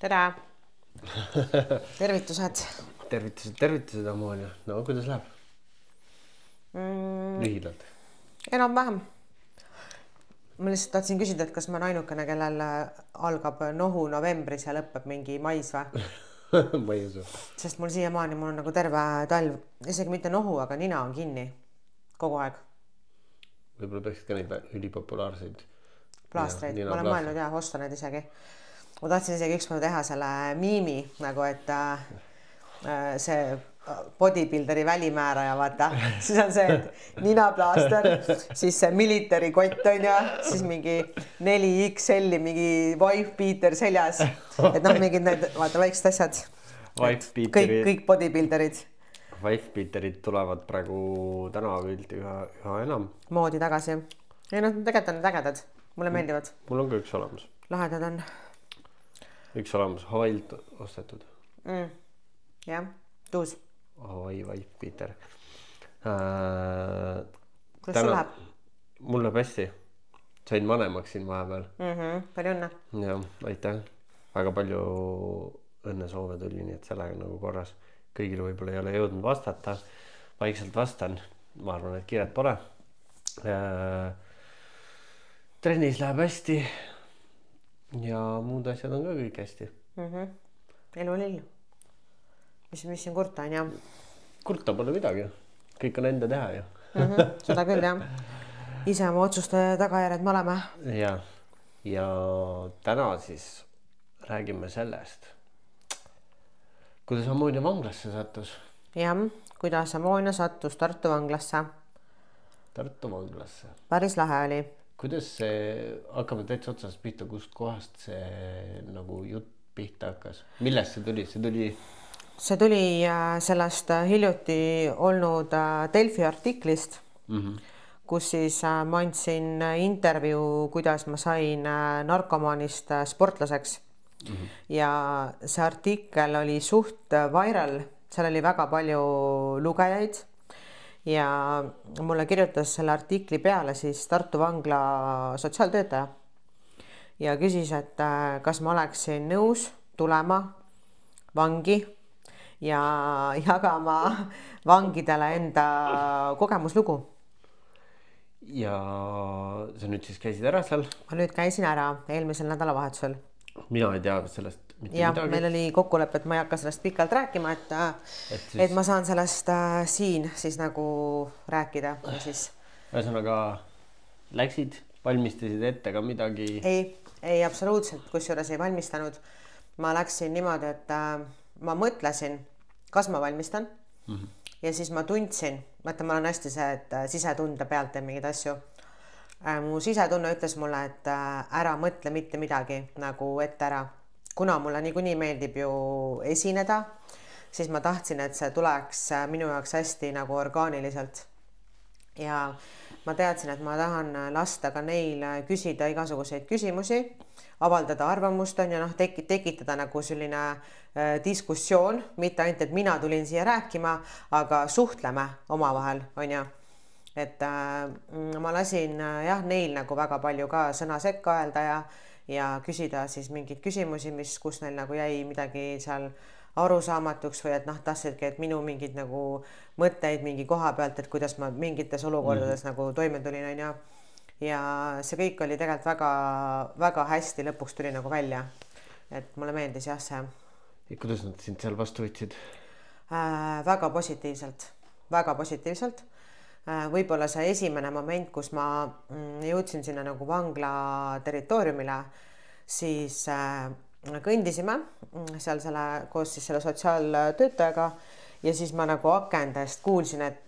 tere! Tervitused! Tervitused, Amonia. No, kuidas läheb? Lühidalt. Enam-vähem. Ma lihtsalt tahtsin küsida, et kas ma olen ainukene, kellel algab nohu novembris ja lõpeb mingi mais või? Ma ei usu. Sest mul siiamaani mul on nagu terve talv, isegi mitte nohu, aga nina on kinni. Kogu aeg. Võib-olla peaksid ka neid ülipopulaarseid plaastreid. Ma olen mõelnud osta need isegi. Ma tahtsin isegi ükspäev teha selle miimi, nagu et see bodybuilderi välimääraja, vaata. Siis on see, et ninaplaaster, siis see military kott on ja siis mingi 4XL-i mingi wife beater seljas. Et noh, mingid need, vaata, väiksed asjad. Kõik bodybuilderid. Wife beaterid tulevad praegu tänavapildi üha enam. Moodi tagasi. Ei noh, tegelikult on ägedad. Mulle meeldivad. Mul on ka üks olemas. Lahedad on. Üks olemas, Hawaiilt ostetud. Jah, tuus. Hawaii wife beater. Kuidas sul läheb? Mul läheb hästi. Sain vanemaks siin vahepeal. Palju õnne. Jah, aitäh. Väga palju õnnesoove tuli, nii et sellega nagu korras. Kõigile võib-olla ei ole jõudnud vastata. Vaikselt vastan. Ma arvan, et kiiret pole. Trennis läheb hästi. Ja muud asjad on ka kõik hästi. Elu on lill. Mis siin kurta on, jah? Kurta pole midagi. Kõik on enda teha ju. Seda küll, jah. Ise oma otsuste tagajärjed me oleme. Ja täna siis räägime sellest, kuidas Amonia vanglasse sattus. Jah, kuidas Amonia sattus Tartu vanglasse. Tartu vanglasse. Päris lahe oli. Kuidas see, hakkame täitsa otsast pihta, kust kohast see nagu jutt pihta hakkas? Millest see tuli? See tuli sellest hiljuti olnud Delfi artiklist, kus siis ma andsin intervjuu, kuidas ma sain narkomaanist sportlaseks. Ja see artikkel oli suht viral, seal oli väga palju lugejaid ja mulle kirjutas selle artikli peale siis Tartu vangla sotsiaaltöötaja ja küsis, et kas ma oleksin nõus tulema vangi ja jagama vangidele enda kogemuslugu. Ja sa nüüd siis käisid ära seal? Ma nüüd käisin ära eelmisel nädalavahetusel. Mina ei tea sellest mitte midagi. Meil oli kokkulepe, et ma ei hakka sellest pikalt rääkima, et ma saan sellest siin siis nagu rääkida. Ühesõnaga läksid, valmistasid ette ka midagi? Ei absoluutselt, kusjuures ei valmistanud. Ma läksin niimoodi, et ma mõtlesin, kas ma valmistan ja siis ma tundsin, ma olen hästi see, et sisetunde pealt teen mingeid asju. Mu sisetunne ütles mulle, et ära mõtle mitte midagi nagu ette ära. Kuna mulle niikuinii meeldib ju esineda, siis ma tahtsin, et see tuleks minu jaoks hästi nagu orgaaniliselt. Ja ma teadsin, et ma tahan lasta ka neil küsida igasuguseid küsimusi, avaldada arvamust on ja tekitada nagu selline diskussioon, mitte ainult, et mina tulin siia rääkima, aga suhtleme omavahel, on ja. Et ma lasin neil nagu väga palju ka sõna sekka öelda ja küsida siis mingeid küsimusi, kus neil nagu jäi midagi seal arusaamatuks või et tahtsidki, et minu mingid nagu mõtteid mingi koha pealt, et kuidas ma mingites olukordades nagu toime tulin on ja see kõik oli tegelikult väga, väga hästi lõpuks tuli nagu välja. Et mulle meeldis jah see. Ja kuidas nad sind seal vastu võtsid? Väga positiivselt. Võib-olla see esimene moment, kus ma jõudsin sinna nagu vangla territooriumile, siis kõndisime seal koos siis selle sotsiaaltöötajaga ja siis ma nagu akendest kuulsin, et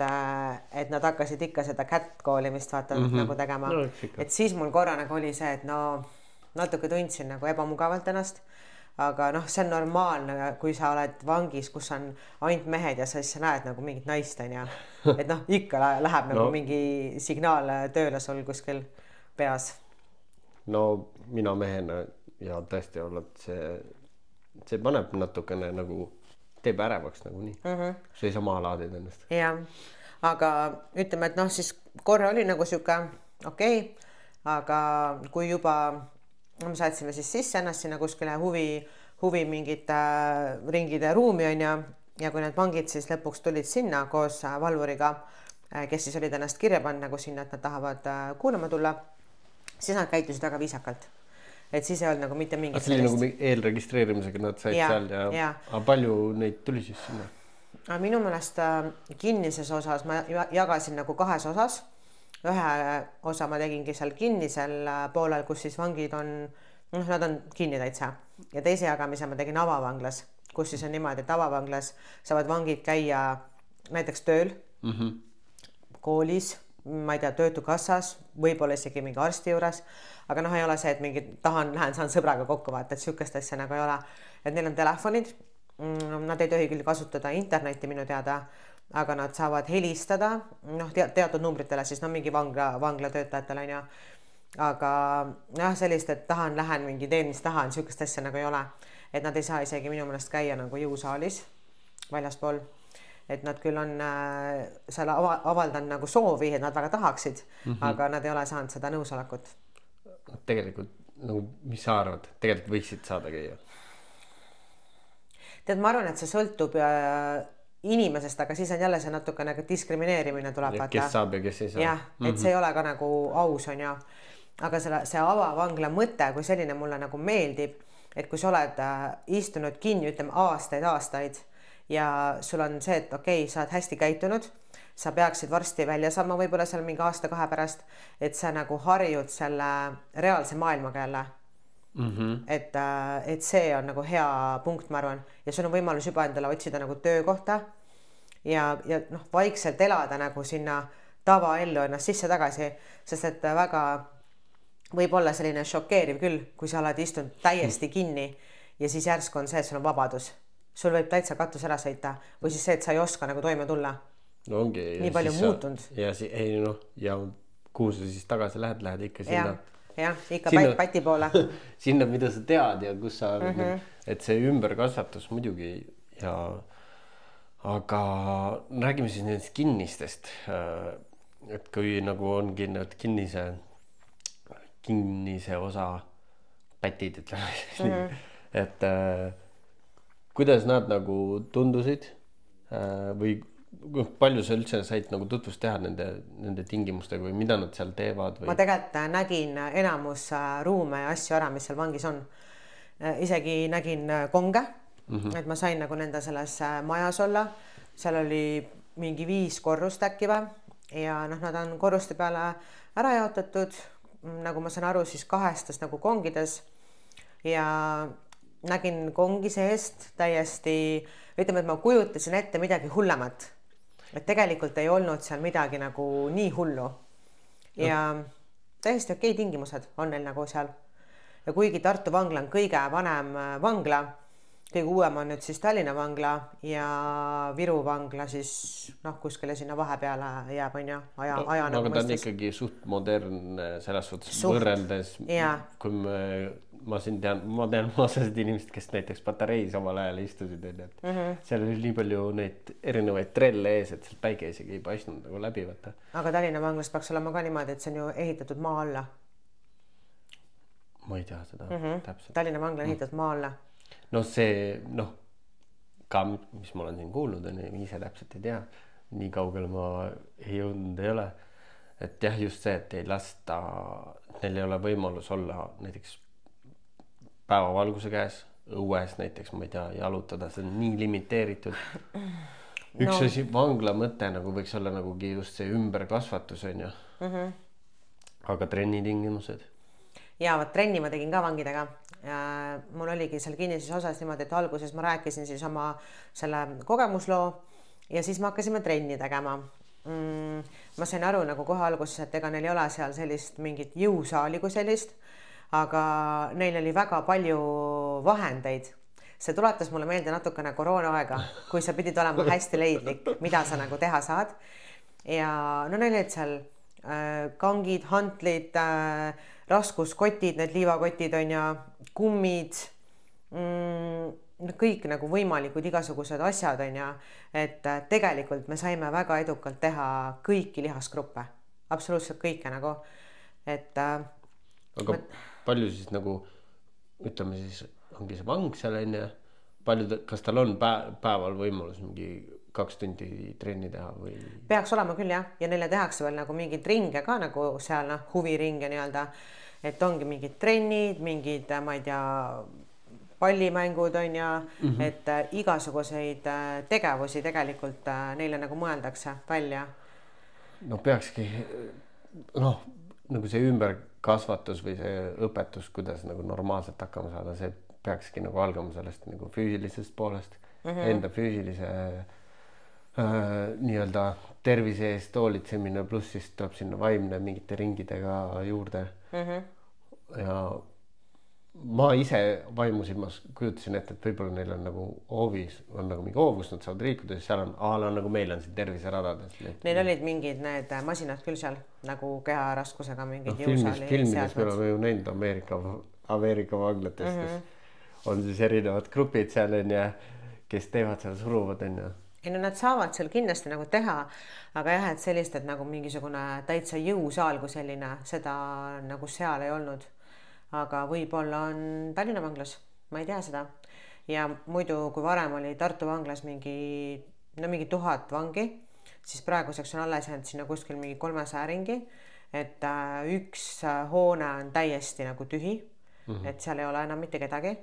nad hakkasid ikka seda catcallimist nagu tegema. Et siis mul korra nagu oli see, et natuke tundsin nagu ebamugavalt ennast. Aga see on normaalne, kui sa oled vangis, kus on ainult mehed ja siis sa näed nagu mingit naist on ja et ikka läheb nagu mingi signaal tööle sul kuskil peas. No mina mehena ja tõesti oled see paneb natukene nagu teeb ärevaks nagu nii. Sa ei saa maalaadid ennast. Jah, aga ütleme, et siis korra oli nagu siuke okei, aga kui juba me saatsime siis sisse ennast sinna kuskile huvi mingite ringide ruumi on ja kui need vangid siis lõpuks tulid sinna koos valvuriga, kes siis olid ennast kirja pannud nagu sinna, et nad tahavad kuulama tulla, siis nad käitusid väga viisakalt. Et siis ei olnud nagu mitte mingit sellist. Nagu eelregistreerimisega nad said seal ja. Aga palju neid tuli siis sinna? Minu meelest kinnises osas ma jagasin nagu 2 osas. Ühe osa ma tegingi seal kinnisel poolel, kus siis vangid on, nad on kinni täitsa. Ja teise jagamise ma tegin avavanglas, kus siis on niimoodi, et avavanglas saavad vangid käia näiteks tööl, koolis, ma ei tea, töötukassas, võib-olla isegi mingi arsti juures, aga ei ole see, et mingi lähen, saan sõbraga kokku vaata, et sihukest asja nagu ei ole. Et neil on telefonid, nad ei tohi küll kasutada internetti minu teada, aga nad saavad helistada teatud numbritele, siis mingi vangla töötajatele on aga sellist, et lähen mingi teen, mis tahan, sihukest asja nagu ei ole. Et nad ei saa isegi minu meelest käia nagu jõusaalis väljaspool. Et nad küll on seal avaldanud nagu soovi, et nad väga tahaksid, aga nad ei ole saanud seda nõusolekut. Tegelikult, nagu, mis sa arvad? Tegelikult võiksid saada käia? Tead, ma arvan, et see sõltub inimesest, aga siis on jälle see natuke nagu diskrimineerimine tuleb. Kes saab ja kes ei saa. Jah, et see ei ole ka nagu aus on ja. Aga see avavangla mõte, kui selline mulle nagu meeldib, et kui sa oled istunud kinni, ütleme aastaid ja sul on see, et okei, sa oled hästi käitunud, sa peaksid varsti välja saama võib-olla seal mingi aasta-2 pärast, et sa nagu harjud selle reaalse maailmaga jälle. Et see on nagu hea punkt, ma arvan. Ja sul on võimalus juba endale otsida nagu töökohta ja vaikselt elada nagu sinna tavaellu ennast sisse tagasi, sest et väga võib olla selline šokeeriv küll, kui sa oled istunud täiesti kinni ja siis järsku on see, et sul on vabadus. Sul võib täitsa katus ära sõita või siis see, et sa ei oska nagu toime tulla. No ongi. Nii palju muutunud. Ja kuhu sa siis tagasi lähed ikka sinna. Ja, ikka päti poole. Sinna, mida sa tead ja kus sa, et see ümberkasvatus muidugi ja aga räägime siis nendest kinnistest, et kui nagu ongi need kinnise osa pätid, ütleme, et kuidas nad nagu tundusid või palju sa üldse said nagu tutvust teha nende tingimustega või mida nad seal teevad? Või? Ma tegelikult nägin enamus ruume ja asju ära, mis seal vangis on. Isegi nägin konge, et ma sain nagu nende selles majas olla. Seal oli mingi 5 korrust äkki või ja nad on korruste peale ära jaotatud, nagu ma saan aru, siis 2 nagu kongides ja nägin kongi seest täiesti, ütleme, et ma kujutasin ette midagi hullemat. Et tegelikult ei olnud seal midagi nagu nii hullu. Ja täiesti okei tingimused on neil nagu seal. Ja kuigi Tartu vangla on kõige vanem vangla, kõige uuem on nüüd siis Tallinna vangla ja Viru vangla siis kuskile sinna vahepeale jääb on ja aja nagu mõistes. Ta on ikkagi suht modernne selles suhtes võrreldes, kui ma tean osased inimesed, kes näiteks patareis omal ajal istusid, et seal oli nii palju neid erinevaid trelle ees, et seal päike isegi ei paistnud nagu läbi võtta. Aga Tallinna vanglas peaks olema ka niimoodi, et see on ju ehitatud maa alla. Ma ei tea seda täpselt. Tallinna vangla on ehitatud maa alla. See, ka mis ma olen siin kuulnud, ise täpselt ei tea, nii kaugel ma ei jõudnud ei ole, et jah, just see, et ei lasta, neil ei ole võimalus olla näiteks päevavalguse käes, õues näiteks, ma ei tea, jalutada, see on nii limiteeritud. Üks asi vangla mõte nagu võiks olla nagu just see ümberkasvatus on ju, aga trennitingimused. Ja trenni ma tegin ka vangidega. Mul oligi seal kinnises osas niimoodi, et alguses ma rääkisin siis oma selle kogemusloo ja siis me hakkasime trenni tegema. Ma sain aru nagu kohe alguses, et ega neil ei ole seal sellist mingit jõusaali kui sellist, aga neil oli väga palju vahendeid. See tuletas mulle meelde natukene koroona aega, kui sa pidid olema hästi leidlik, mida sa nagu teha saad. Ja neil olid seal kangid, hantlid, raskuskotid, need liivakotid on ja kummid, kõik nagu võimalikud igasugused asjad on ja, et tegelikult me saime väga edukalt teha kõiki lihasgruppe, absoluutselt kõike nagu, et aga palju siis nagu, ütleme siis ongi see vang seal onju, kas tal on päeval võimalus mingi 2 tundi trenni teha või? Peaks olema küll jah, ja neile tehakse veel nagu mingid ringe ka nagu seal huviringe nii-öelda, et ongi mingid trennid, mingid, ma ei tea, pallimängud on ja et igasuguseid tegevusi tegelikult neile nagu mõeldakse välja. No peakski, nagu see ümberkasvatus või see õpetus, kuidas nagu normaalselt hakkama saada, see peakski nagu algama sellest nagu füüsilisest poolest, enda füüsilise nii-öelda tervise eest hoolitsemine, pluss siis tuleb sinna vaimne mingite ringidega juurde. Ja ma ise vaimusilmas kujutasin ette, et võib-olla neil on nagu hoovis, on nagu mingi hoovus, nad saavad liikuda, siis seal on nagu meil on siin terviseradades. Neil olid mingid need masinad küll seal nagu kehāraskusega mingid filmides me oleme ju näinud Ameerika vanglates, kes on siis erinevad grupid seal ja kes teevad seal, suruvad ja ei no nad saavad seal kindlasti nagu teha, aga jah, et sellist, et nagu mingisugune täitsa jõusaal kui selline, seda nagu seal ei olnud. Aga võib-olla on Tallinna vanglas, ma ei tea seda. Ja muidu, kui varem oli Tartu vanglas mingi 1000 vangi, siis praeguseks on alles jäänud sinna kuskil mingi 300 ringi, et üks hoone on täiesti nagu tühi, et seal ei ole enam mitte kedagi,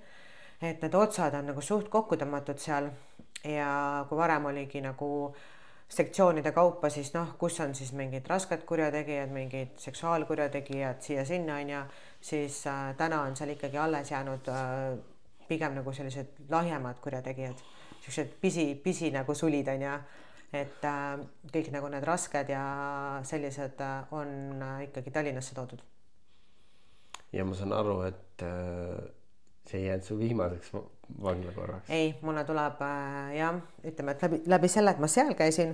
et need otsad on nagu suht kokku tõmmatud seal ja kui varem oligi nagu sektsioonide kaupa, siis kus on siis mingid rasked kurjategijad, mingid seksuaalkurjategijad siia-sinna on ja siis täna on seal ikkagi alles jäänud pigem nagu sellised lahjemad kurjategijad, sellised pisi nagu sulid on ja et kõik nagu need rasked ja sellised on ikkagi Tallinnasse toodud. Ja ma saan aru, et see ei jäänud su viimaseks vangla korraks. Ei, mulle tuleb ütleme, et läbi selle, et ma seal käisin,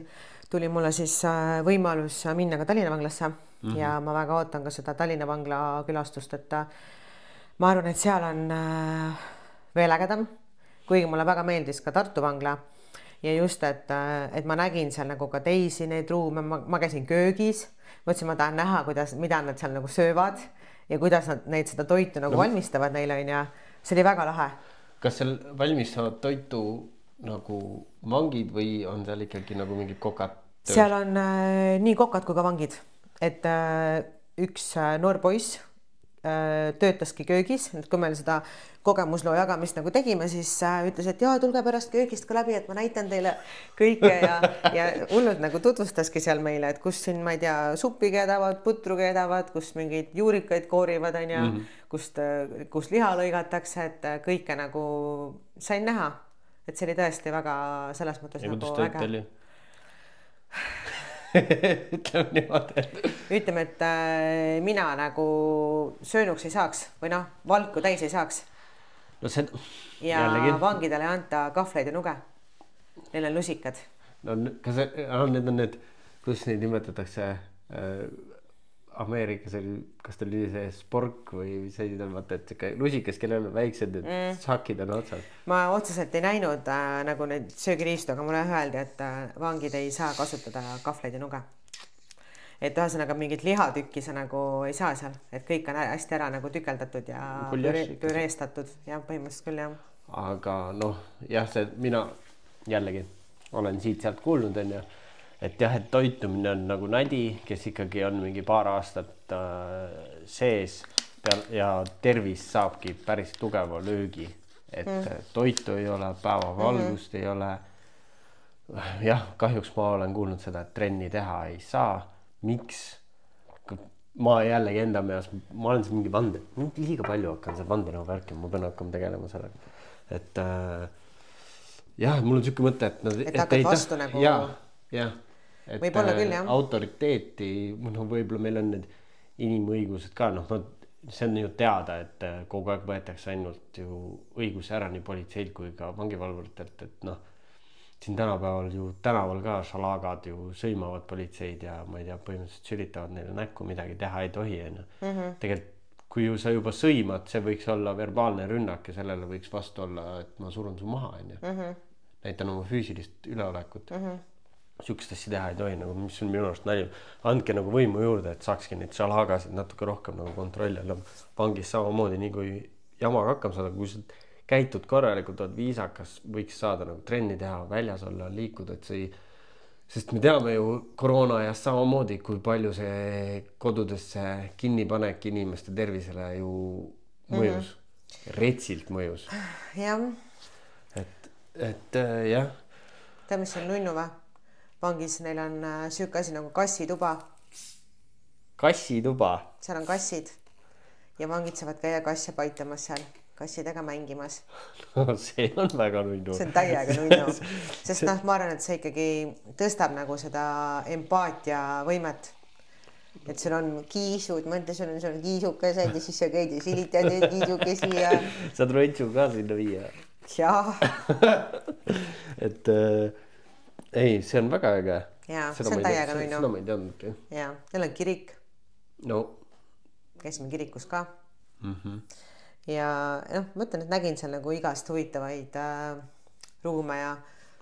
tuli mulle siis võimalus minna ka Tallinna vanglasse ja ma väga ootan ka seda Tallinna vangla külastust, et ma arvan, et seal on veel ägedam, kuigi mulle väga meeldis ka Tartu vangla ja just, et ma nägin seal nagu ka teisi neid ruume, ma käisin köögis, mõtlesin, ma tahan näha, mida nad seal nagu söövad ja kuidas nad neid seda toitu nagu valmistavad neile on ja see oli väga lahe. Kas seal valmistavad toitu nagu vangid või on seal ikkagi nagu mingid kokad? Seal on nii kokad kui ka vangid, et üks noor poiss töötaski köögis, et kui meil seda kogemusloo jagamist nagu tegime, siis ütles, et tulge pärast köögist ka läbi, et ma näitan teile kõike ja hullult nagu tutvustaski seal meile, et kus siin, ma ei tea, suppi keedavad, putru keedavad, kus mingeid juurikaid koorivad on ja kus liha lõigatakse, et kõike nagu sain näha, et see oli tõesti väga selles mõttes ja nagu äge. Ütleme niimoodi. Ütleme, et mina nagu söönuks ei saaks või valku täis ei saaks. No see... Ja jällegi. Vangidele ei anta kahvleid ja nuge. Neil on lusikad. No, kas need on need, kus neid nimetatakse Ameerikas oli, kas ta oli see spork või see vaata, et lusikas, kellel on väiksed sakid on otsad. Ma otseselt ei näinud nagu neid söögiriistu, aga mulle öeldi, et vangid ei saa kasutada kahvleid ja nuge. Et ühesõnaga mingit lihatükki sa nagu ei saa seal, et kõik on hästi ära nagu tükeldatud ja püreestatud ja põhimõtteliselt küll jah. Aga jah, see mina jällegi olen siit sealt kuulnud on ja et jah, et toitumine on nagu nadi, kes ikkagi on mingi paar aastat sees ja tervis saabki päris tugeva löögi, et toitu ei ole, päevavalgust ei ole. Jah, kahjuks ma olen kuulnud seda, et trenni teha ei saa. Miks? Ma jällegi enda meas, ma olen siin mingi vande, liiga palju hakkan see vande nagu värkima, ma pean hakkama tegelema sellega. Et jah, mul on siuke mõte, et hakkad vastu nagu... jah. Et võib-olla küll, jah. Autoriteeti, võib-olla meil on need inimõigused ka, see on ju teada, et kogu aeg võetakse ainult ju õiguse ära nii politseid kui ka vangivalvuritelt, et siin tänapäeval ju tänaval ka šalagad ju sõimavad politseid ja ma ei tea, põhimõtteliselt sülitavad neile näkku, midagi teha ei tohi. Tegelikult, kui ju sa juba sõimad, see võiks olla verbaalne rünnak ja sellele võiks vastu olla, et ma surun su maha. Näitan oma füüsilist üleolekut. Siukest asja teha ei tohi, nagu, mis on minu arust nali. Andke nagu võimu juurde, et saakski neid šalagasid natuke rohkem nagu kontrolli. Vangis samamoodi, nii kui jamaga hakkam saada, kui sa käitud korralikult, oled viisakas, võiks saada nagu trenni teha, väljas olla, liikuda, et see sest me teame ju koroona ajast samamoodi, kui palju see kodudesse kinnipanek inimeste tervisele ju mõjus, retsilt mõjus. Jah. Et jah. Tea, mis on nunnu või? Vangis neil on süüke asi nagu kassituba. Kassituba? Seal on kassid ja vangid saavad käia kasse paitamas seal, kassidega mängimas. No see on väga nunnu. See on täiega nunnu, sest noh, ma arvan, et see ikkagi tõstab nagu seda empaatia võimet. Et sul on kiisud, mõnda sul on kiisukesed ja siis sa käid ja silitad need kiisukesi ja... Saad rotsu ka sinna viia. Jaa. Et ei, see on väga äge. Jaa, see on täiega nunnu. Seda ma ei teadnudki. Jaa, neil on kirik. No. Käisime kirikus ka. Ja noh, mõtlen, et nägin seal nagu igast huvitavaid ruume ja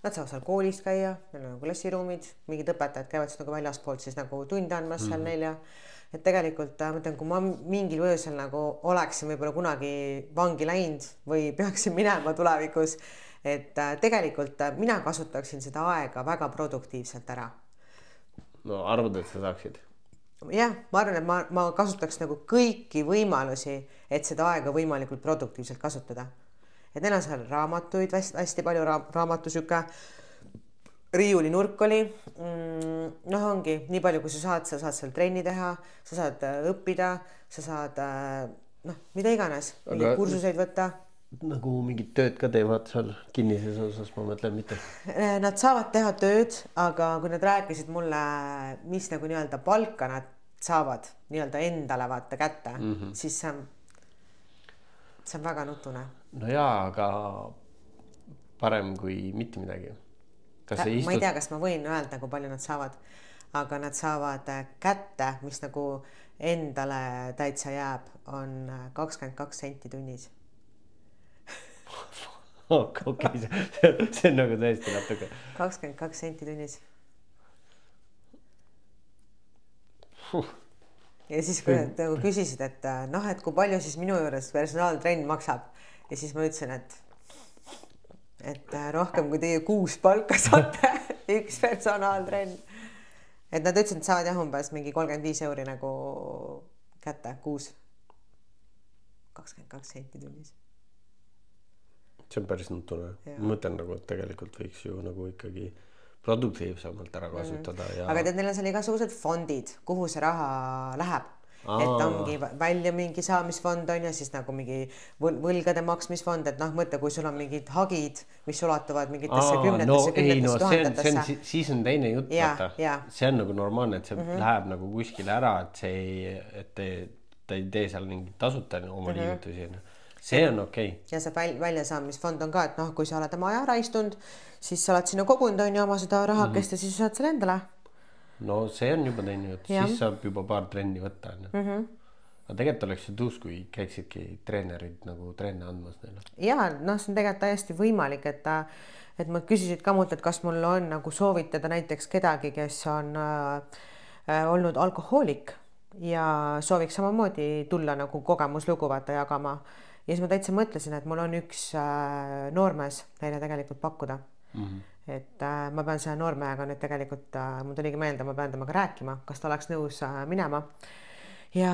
nad saavad seal koolist käia, neil on nagu klassiruumid, mingid õpetajad käivad siis nagu väljaspoolt siis nagu tunde andmas seal neil ja et tegelikult mõtlen, kui ma mingil põhjusel nagu oleksin võib-olla kunagi vangi läinud või peaksin minema tulevikus, et tegelikult mina kasutaksin seda aega väga produktiivselt ära. No arvad, et sa saaksid? Jah, ma arvan, et ma kasutaks nagu kõiki võimalusi, et seda aega võimalikult produktiivselt kasutada. Et neil on seal raamatuid, hästi palju raamatusüke, riiuli nurk oli, noh ongi, nii palju kui sa saad seal trenni teha, sa saad õppida, sa saad, noh, mida iganes, kursuseid võtta. Nagu mingid tööd ka teevad seal kinnises osas, ma mõtlen mitte. Nad saavad teha tööd, aga kui nad rääkisid mulle, mis nagu nii-öelda palka nad saavad nii-öelda endale vaata kätte, siis see on väga nutune. No jaa, aga parem kui mitte midagi. Ma ei tea, kas ma võin öelda, kui palju nad saavad, aga nad saavad kätte, mis nagu endale täitsa jääb, on 22 senti tunnis. Okay, see on nagu tõesti natuke. 22 senti tunnis. Ja siis kui nad nagu küsisid, et noh, et kui palju siis minu juures personaaltrenn maksab ja siis ma ütlesin, et rohkem kui teie 6 palka saate üks personaaltrenn. Et nad ütlesid, et saavad jah umbes mingi 35 euri nagu kätte kuus. 22 senti tunnis. See on päris nutune. Mõtlen nagu, et tegelikult võiks ju nagu ikkagi produktiivsemalt ära kasutada. Ja... Aga tead, neil on seal igasugused fondid, kuhu see raha läheb. Et ongi välja mingi saamisfond on ja siis nagu mingi võlgade maksmisfond, et noh, mõtle, kui sul on mingid hagid, mis ulatuvad mingitesse kümnetesse tuhandetesse. Siis on teine jutt. See on nagu normaalne, et see läheb nagu kuskile ära, et ta ei tee seal mingit tasuta oma liigutusi. See on okei. Ja see väljasaamisfond on ka, et noh, kui sa oled oma aja ära istunud, siis sa oled sinna kogunud on ju oma seda rahakest ja siis saad selle endale. No see on juba teine jutt, siis saab juba paar trenni võtta. Aga tegelikult oleks ju tuus, kui käiksidki treenerid nagu trenne andmas neile. Ja, noh, see on tegelikult täiesti võimalik, et ma küsisid ka mult, et kas mul on nagu soovitada näiteks kedagi, kes on olnud alkohoolik ja sooviks samamoodi tulla nagu kogemuslugu vaata jagama. Ja siis ma täitsa mõtlesin, et mul on üks noormees neile tegelikult pakkuda. Et ma pean selle noormehega nüüd tegelikult, mul tuligi meelde, ma pean temaga rääkima, kas ta oleks nõus minema. Ja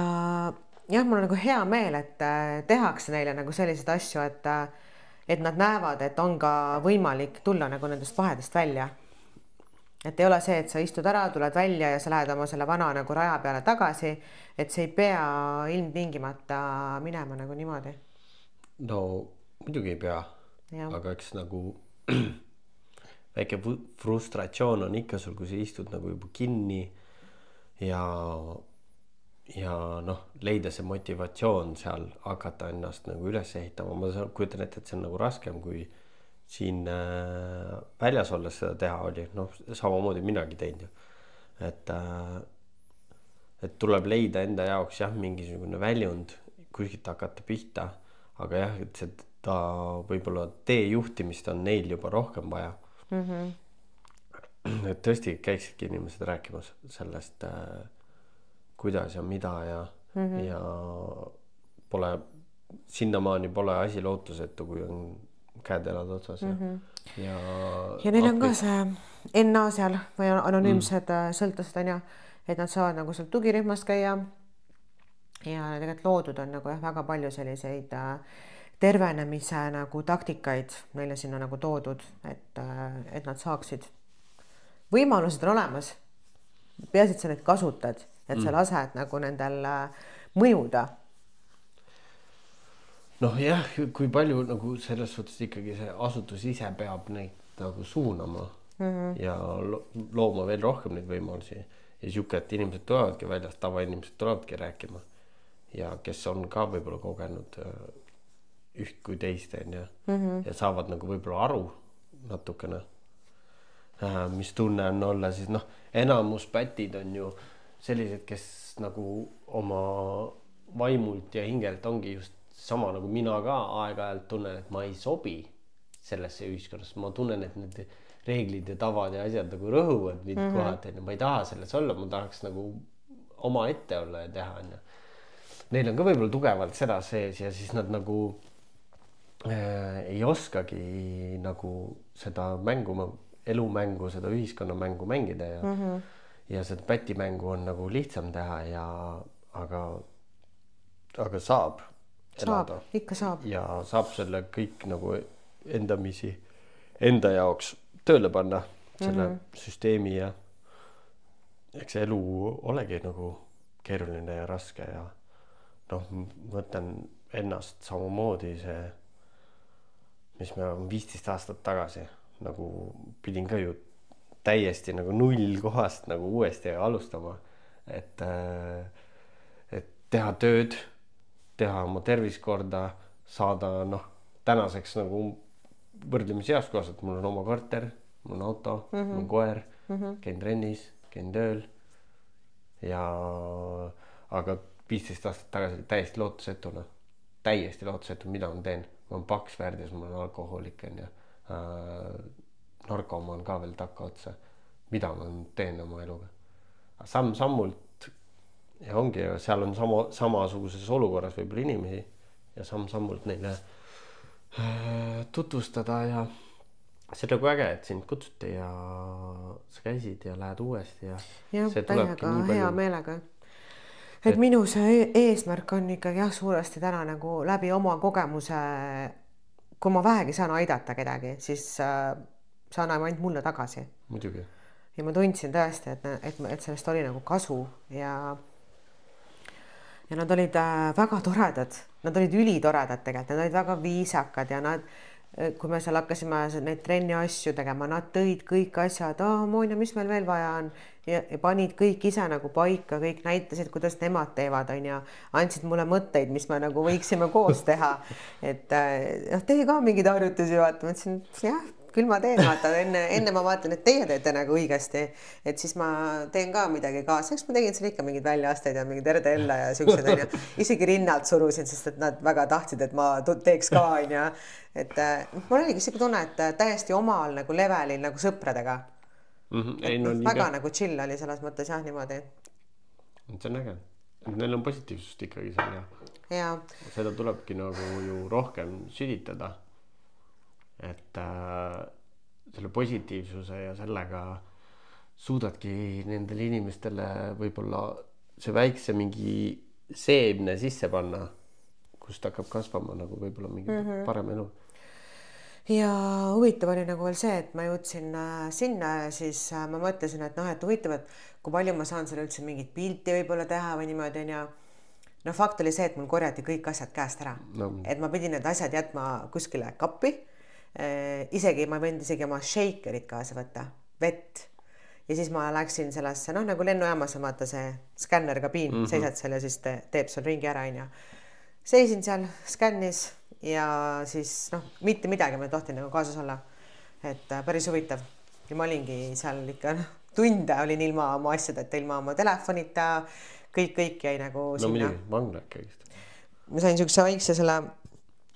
jah, mul on nagu hea meel, et tehakse neile nagu sellised asju, et nad näevad, et on ka võimalik tulla nagu nendest vahedest välja. Et ei ole see, et sa istud ära, tuled välja ja sa lähed oma selle vana nagu raja peale tagasi, et see ei pea ilmtingimata minema nagu niimoodi. No muidugi ei pea, aga eks nagu väike frustratsioon on ikka sul, kui sa istud nagu juba kinni ja noh, leida see motivatsioon seal, hakata ennast nagu üles ehitama. Ma kujutan ette, et see on nagu raskem, kui siin väljas olles seda teha oli. Noh, samamoodi minagi teinud ju. Et tuleb leida enda jaoks jah, mingisugune väljund, kuskilt hakata pihta, aga jah, et seda võib-olla tee juhtimist on neil juba rohkem vaja. Et tõesti käiksidki inimesed rääkimas sellest, kuidas ja mida ja pole sinnamaani pole asi lootusetu, kui on käed elad otsas ja neil on ka see NA seal või anonüümsed sõltlased on ja, et nad saavad nagu seal tugirühmast käia ja tegelikult loodud on nagu väga palju selliseid tervenemise nagu taktikaid neile sinna nagu toodud, et nad saaksid. Võimalused on olemas, peaasi, et sa neid kasutad, et sa lased nagu nendel mõjuda. Noh jah, kui palju nagu selles suhtes ikkagi see asutus ise peab neid nagu suunama ja looma veel rohkem neid võimalusi ja siuke, et inimesed tulevadki väljast, tavainimesed tulevadki rääkima ja kes on ka võib-olla kogenud üht kui teist ja saavad nagu võib-olla aru natukene, mis tunne on olla siis enamus pätid on ju sellised, kes nagu oma vaimult ja hingelt ongi just sama nagu mina ka aeg-ajalt tunnen, et ma ei sobi sellesse ühiskonnas. Ma tunnen, et need reeglid ja tavad ja asjad nagu rõhuvad mind kohati. Ma ei taha selles olla, ma tahaks nagu oma ette olla ja teha. Neil on ka võib-olla tugevalt seda sees ja siis nad nagu ei oskagi nagu seda mängu, elumängu, seda ühiskonnamängu mängida ja seda pätimängu on nagu lihtsam teha aga saab elada. Ikka saab. Ja saab selle kõik nagu endamisi enda jaoks tööle panna selle süsteemi ja eks elu olegi nagu keeruline ja raske ja mõtlen ennast samamoodi see, mis me 15 aastat tagasi nagu pidin ka ju täiesti nagu null kohast nagu uuesti alustama, et teha tööd, teha oma tervis korda, saada tänaseks nagu võrdlemisi heas kohas, et mul on oma korter, mul on auto, mul on koer, käin trennis, käin tööl ja aga 15 aastat tagasi oli täiesti lootusetu, mida ma teen. Ma on paks värdjas, ma olen alkohoolik ja narkomaan ka veel takka otsa. Mida ma teen oma eluga? Samm-sammult ja ongi, seal on samasuguses olukorras võib-olla inimesi ja samm-sammult neile tutvustada ja see on nagu äge, et sind kutsuti ja sa käisid ja lähed uuesti ja see tulebki nii palju. Hea meelega. Et minu see eesmärk on ikkagi suuresti täna nagu läbi oma kogemuse, kui ma vähegi saan aidata kedagi, siis saan ainult mulle tagasi. Muidugi. Ja ma tundsin tõesti, et sellest oli nagu kasu ja nad olid väga toredad, nad olid ülitoredad tegelikult, nad olid väga viisakad ja kui me seal hakkasime neid trenni asju tegema, nad tõid kõik asjad, Moina, mis meil veel vaja on ja panid kõik ise nagu paika, kõik näitasid, kuidas nemad teevad ja andsid mulle mõtteid, mis me nagu võiksime koos teha, et tee ka mingeid harjutusi, vaata, mõtlesin, jah, küll ma teen, vaata, enne ma vaatan, et teie teete nagu õigesti, et siis ma teen ka midagi kaasa, eks ma tegin seal ikka mingid väljaasteid ja mingid RDL ja siuksed on ja isegi rinnalt surusin, sest et nad väga tahtsid, et ma teeks ka on ja et mul oligi siuke tunne, et täiesti omal nagu levelil nagu sõpradega. Väga nagu chill oli selles mõttes jah niimoodi. See on äge. Neil on positiivsust ikkagi seal ja seda tulebki nagu ju rohkem süditada. Et selle positiivsuse ja sellega suudadki nendele inimestele võib-olla see väikse mingi seemne sisse panna, kust hakkab kasvama nagu võib-olla mingi parem elu. Ja huvitav oli nagu veel see, et ma jõudsin sinna ja siis ma mõtlesin, et et huvitav, et kui palju ma saan seal üldse mingit pilti võib-olla teha või niimoodi on ja fakt oli see, et mul korjati kõik asjad käest ära. Et ma pidin need asjad jätma kuskile kappi. Isegi ma võin isegi oma shakerit kaasa võtta, vett ja siis ma läksin sellesse, nagu lennujaamas on vaata see skännerkabiin, seisad seal ja siis teeb seal ringi ära ja seisin seal, skännis ja siis mitte midagi ma ei tohtinud nagu kaasas olla, et päris huvitav ja ma olingi seal ikka tunde olin ilma oma asjadeta, ilma oma telefonita, kõik jäi nagu sinna. Muidugi, vangla kõigist. Ma sain siukse väikse selle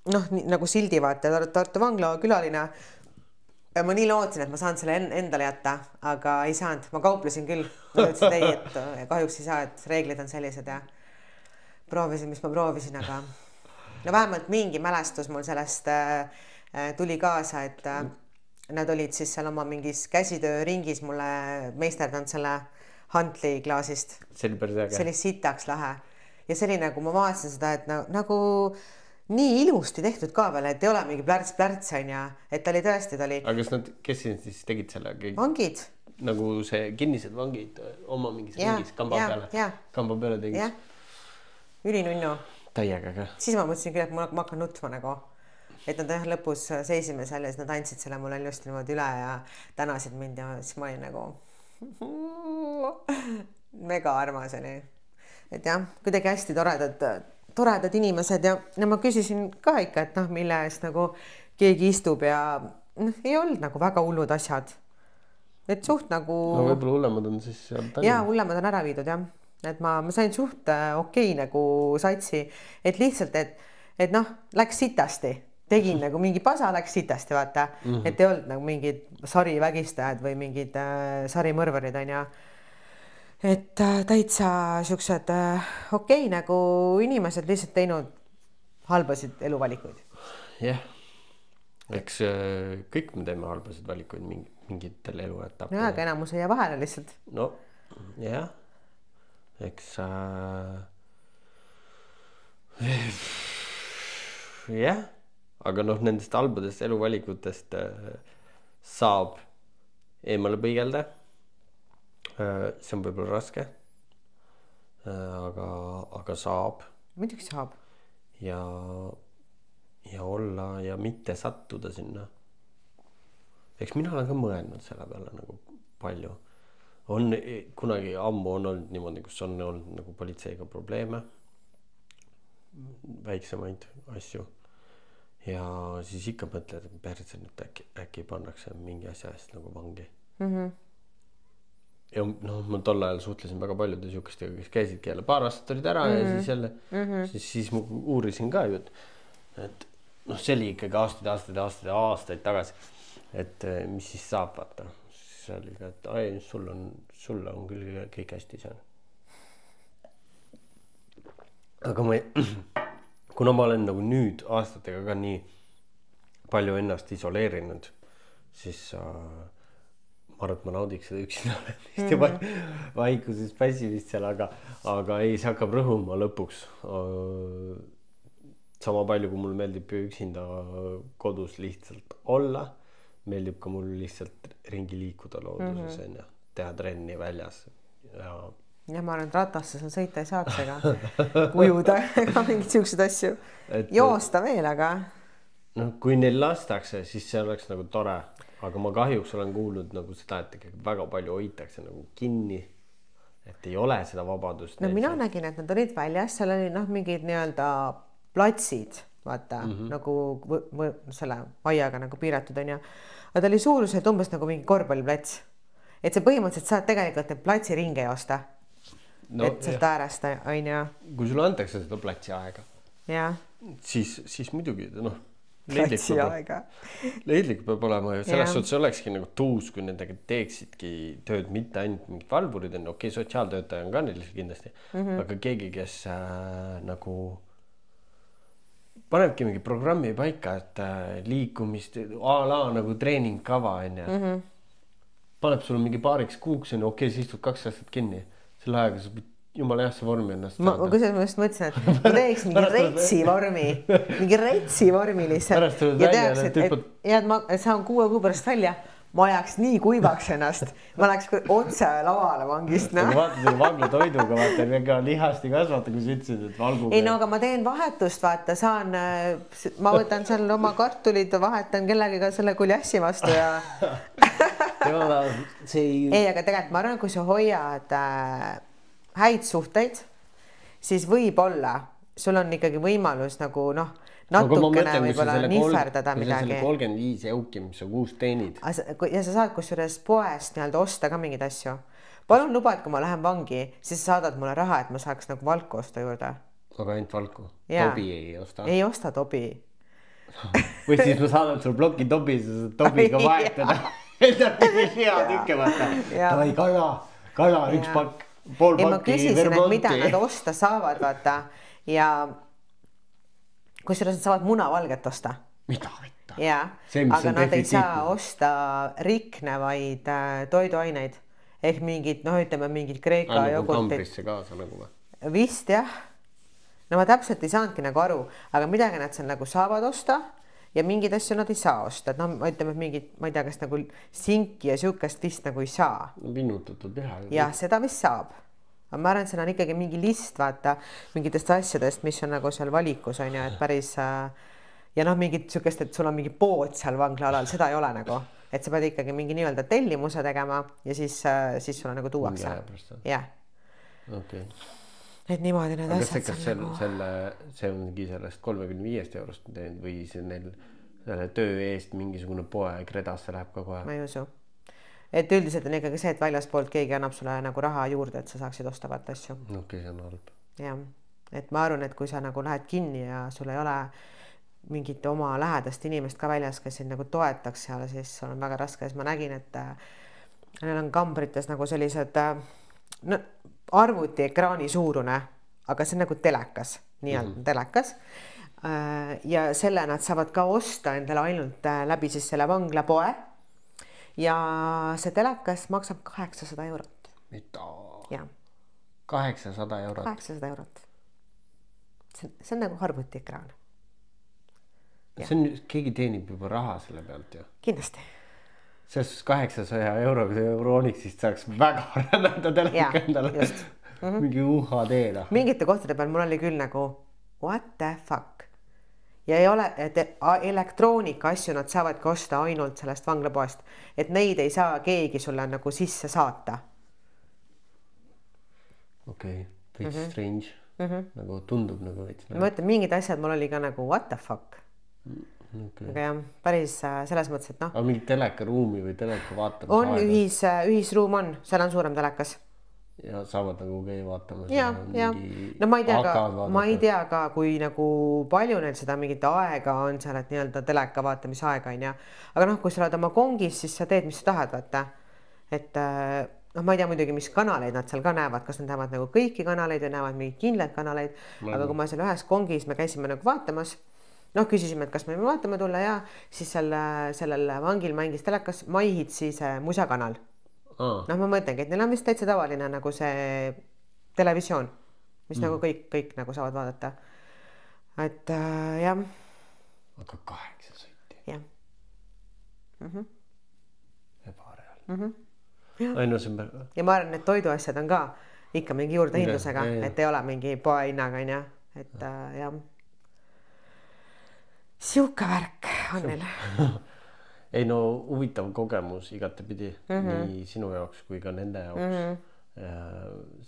nagu sildi vaata Tartu vangla külaline ja ma nii lootsin, et ma saan selle endale jätta, aga ei saanud, ma kauplesin küll. Ma ütlesin ei, et kahjuks ei saa, et reeglid on sellised ja proovisin, mis ma proovisin, aga no vähemalt mingi mälestus mul sellest tuli kaasa, et nad olid siis seal oma mingis käsitööringis mulle meisterdanud selle Huntli klaasist. See oli päris äge. See oli sitaks lahe. Ja see oli nagu, ma vaatasin seda, et nagu nii ilusti tehtud ka veel, et ei ole mingi plärts on ja, et ta oli tõesti, ta oli... Aga kas nad, kes siis tegid selle? Vangid. Nagu see kinnised vangid oma mingis ringis kamba peale tegid. Ja, ülinunnu. Täiega ka. Siis ma mõtlesin küll, et ma hakkan nutma nagu, et nad lõpus seisime seal ja siis nad andsid selle mulle ilusti niimoodi üle ja tänasid mind ja siis ma olin nagu mega armas oli. Et jah, kuidagi hästi toredad inimesed ja ma küsisin ka ikka, et mille eest nagu keegi istub ja ei olnud nagu väga hullud asjad. Et suht nagu... No võib-olla hullemad on siis seal Tallinnas. Jaa, hullemad on ära viidud, jah. Et ma sain suht okei nagu satsi, et lihtsalt, et läks sitasti. Tegin nagu mingi pasa, läks sitasti, vaata. Et ei olnud nagu mingid sarivägistajad või mingid sarimõrvarid on ja et täitsa siuksed okei nagu inimesed lihtsalt teinud halbasid eluvalikuid. Jah. Eks kõik me teeme halbasid valikuid mingitel eluetapil. Ja, aga enamus ei jää vahele lihtsalt. No, jah. Eks jah, aga nendest halbadest eluvalikutest saab eemale põigelda. See on võib-olla raske, aga saab. Muidugi saab. Ja olla ja mitte sattuda sinna. Eks mina olen ka mõelnud selle peale nagu palju. Kunagi ammu on olnud niimoodi, kus on olnud nagu politseiga probleeme, väiksemaid asju ja siis ikka mõtled, et perse nüüd äkki pannakse mingi asja eest nagu vangi. Ja ma tol ajal suhtlesin väga paljude siukestega, kes käisidki jälle paar aastat olid ära ja siis jälle siis ma uurisin ka ju, et see oli ikkagi aastaid tagasi, et mis siis saab, vaata. See oli ka, et ai, sulle on küll kõik hästi seal. Aga kuna ma olen nagu nüüd aastatega ka nii palju ennast isoleerinud, siis ma arvan, et ma naudiks seda üksinda olemist ja vaikuses pässimist seal, aga ei, see hakkab rõhuma lõpuks. Sama palju, kui mul meeldib üksinda kodus lihtsalt olla, meeldib ka mul lihtsalt ringi liikuda looduses ja teha trenni väljas. Ja ma arvan, et ratasse seal sõita ei saaks ega kujuda ega mingid siuksed asju. Joosta veel, aga... Kui neil lastakse, siis see oleks nagu tore. Aga ma kahjuks olen kuulnud nagu seda, et väga palju hoitakse nagu kinni, et ei ole seda vabadust. Mina nägin, et nad olid väljas, seal oli mingid nii-öelda platsid, vaata, nagu selle aiaga nagu piiratud on ja aga ta oli suuruselt umbes nagu mingi korvpalliplats. Et see põhimõtteliselt saad tegelikult need platsi ringe joosta. Et sealt äärest on ja... Kui sulle antakse seda platsi aega, siis muidugi, platsi aega. Leidlik peab olema ja selles suhtes olekski nagu tuus, kui nendega teeksidki tööd mitte ainult mingid valvurid on, okei, sotsiaaltöötaja on ka neil kindlasti, aga keegi, kes nagu panebki mingi programmi paika, et liikumist nagu treeningkava on ja paneb sulle mingi paariks kuuks on okei, siis istud 2 aastat kinni. Selle ajaga sa jumala heasse vormi ennast saada. Ma just mõtlesin, et ma teeks mingi retsi vormi lihtsalt. Ja tehaks, et saan 6 kuu pärast välja, ma ajaks nii kuivaks ennast. Ma läheks otse lavale vangist. Vaata vangla toiduga, vaata, ega lihast ei kasvata, kui sa ütlesid, et valguga. Ei, aga ma teen vahetust, vaata, ma võtan seal oma kartulid, vahetan kellegiga selle kuljassi vastu ja... Ei, aga tegelikult ma arvan, kui sa hoiad häid suhteid, siis võib-olla sul on ikkagi võimalus nagu natukene võib-olla nihverdada midagi. 35 euki, mis sa kuus teenid. Ja sa saad kusjuures poest nii-öelda osta ka mingeid asju. Palun luba, et kui ma lähen vangi, siis sa saadad mulle raha, et ma saaks nagu valku osta juurde. Aga ainult valku? Tobi ei osta? Ei osta tobi. Või siis ma saadan sul bloki tobi, sa saad tobiga vahetada. Enda hea tükke vaata. Tavai kana, 1 pakk, pool pakki vermonti. Ja ma küsisin, et mida nad osta saavad, vaata. Ja kusjuures nad saavad munavalget osta. Mida võtta? Jaa, aga nad ei saa osta riknevaid toiduaineid ehk mingid, noh, ütleme mingid Kreeka jogurtid. Kambrisse kaasa nagu või? Vist jah. No ma täpselt ei saanudki nagu aru, aga midagi nad seal nagu saavad osta ja mingid asju nad ei saa osta. No ma ütleme, et mingid, ma ei tea, kas nagu sinki ja siukest vist nagu ei saa. Vinnutatud liha. Jah, seda vist saab. Aga ma arvan, et seal on ikkagi mingi list, vaata, mingitest asjadest, mis on nagu seal valikus, on ju, et päris ja noh, mingid siukest, et sul on mingi pood seal vanglaalal, seda ei ole nagu, et sa pead ikkagi mingi nii-öelda tellimuse tegema ja siis sulle nagu tuuakse. Jah. Okay. Et niimoodi need asjad. Kas see ongi sellest 35 eurost või see neil selle töö eest mingisugune poeg redasse läheb ka kohe? Ma ei usu. Et üldiselt on ikkagi see, et väljaspoolt keegi annab sulle nagu raha juurde, et sa saaksid ostavat asju. Okay, see on halb. Jah. Et ma arvan, et kui sa nagu lähed kinni ja sul ei ole mingit oma lähedast inimest ka väljas, kes sind nagu toetaks seal, siis sul on väga raske. Siis ma nägin, et neil on kambrites nagu sellised no, arvuti ekraani suurune, aga see on nagu telekas, nii-öelda telekas. Ja selle nad saavad ka osta endale ainult läbi siis selle vanglapoe. Ja see telekas maksab 800 eurot. Mida? Ja. 800 eurot? 800 eurot. See on nagu arvuti ekraan. See on, keegi teenib juba raha selle pealt ju. Kindlasti. Selles 800 euroga see Euronicsist saaks väga rännata teleka endale. Mingi UHD-da. Mingite kohtade peal mul oli küll nagu what the fuck. Ja ei ole, et elektroonika asju nad saavadki osta ainult sellest vanglapoest. Et neid ei saa keegi sulle nagu sisse saata. Okei, veits strange. Nagu tundub nagu veits. Ma mõtlen, mingid asjad mul oli ka nagu what the fuck. Okay. Aga jah, päris selles mõttes, et noh. Aga mingi telekaruumi või teleka vaatamise on aega? Ühisruum on, seal on suurem telekas. Ja saavad nagu käi vaatama. Ja. No ma ei tea ka, kui nagu palju neil seda mingit aega on seal, et nii-öelda teleka vaatamise aega on ja. Aga noh, kui sa oled oma kongis, siis sa teed, mis sa tahad, vaata. Et noh, ma ei tea muidugi, mis kanaleid nad seal ka näevad, kas nad näevad nagu kõiki kanaleid või näevad mingi kindlaid kanaleid. Aga kui ma seal ühes kongis, me käisime nagu vaatamas, noh, küsisime, et kas me vaatame tulla ja siis sellel vangil mängis telekas Maihid siis musakanal. Noh, ma mõtlengi, et neil on vist täitsa tavaline nagu see televisioon, mis nagu kõik nagu saavad vaadata. Et jah. Aga 8 sõiti. Jah. Ebareal. Ja ma arvan, et toiduasjad on ka ikka mingi juurde hindlusega, et ei ole mingi poe hinnaga, on ja. Et jah. Siuka värk on neil. Ei no huvitav kogemus igatepidi nii sinu jaoks kui ka nende jaoks.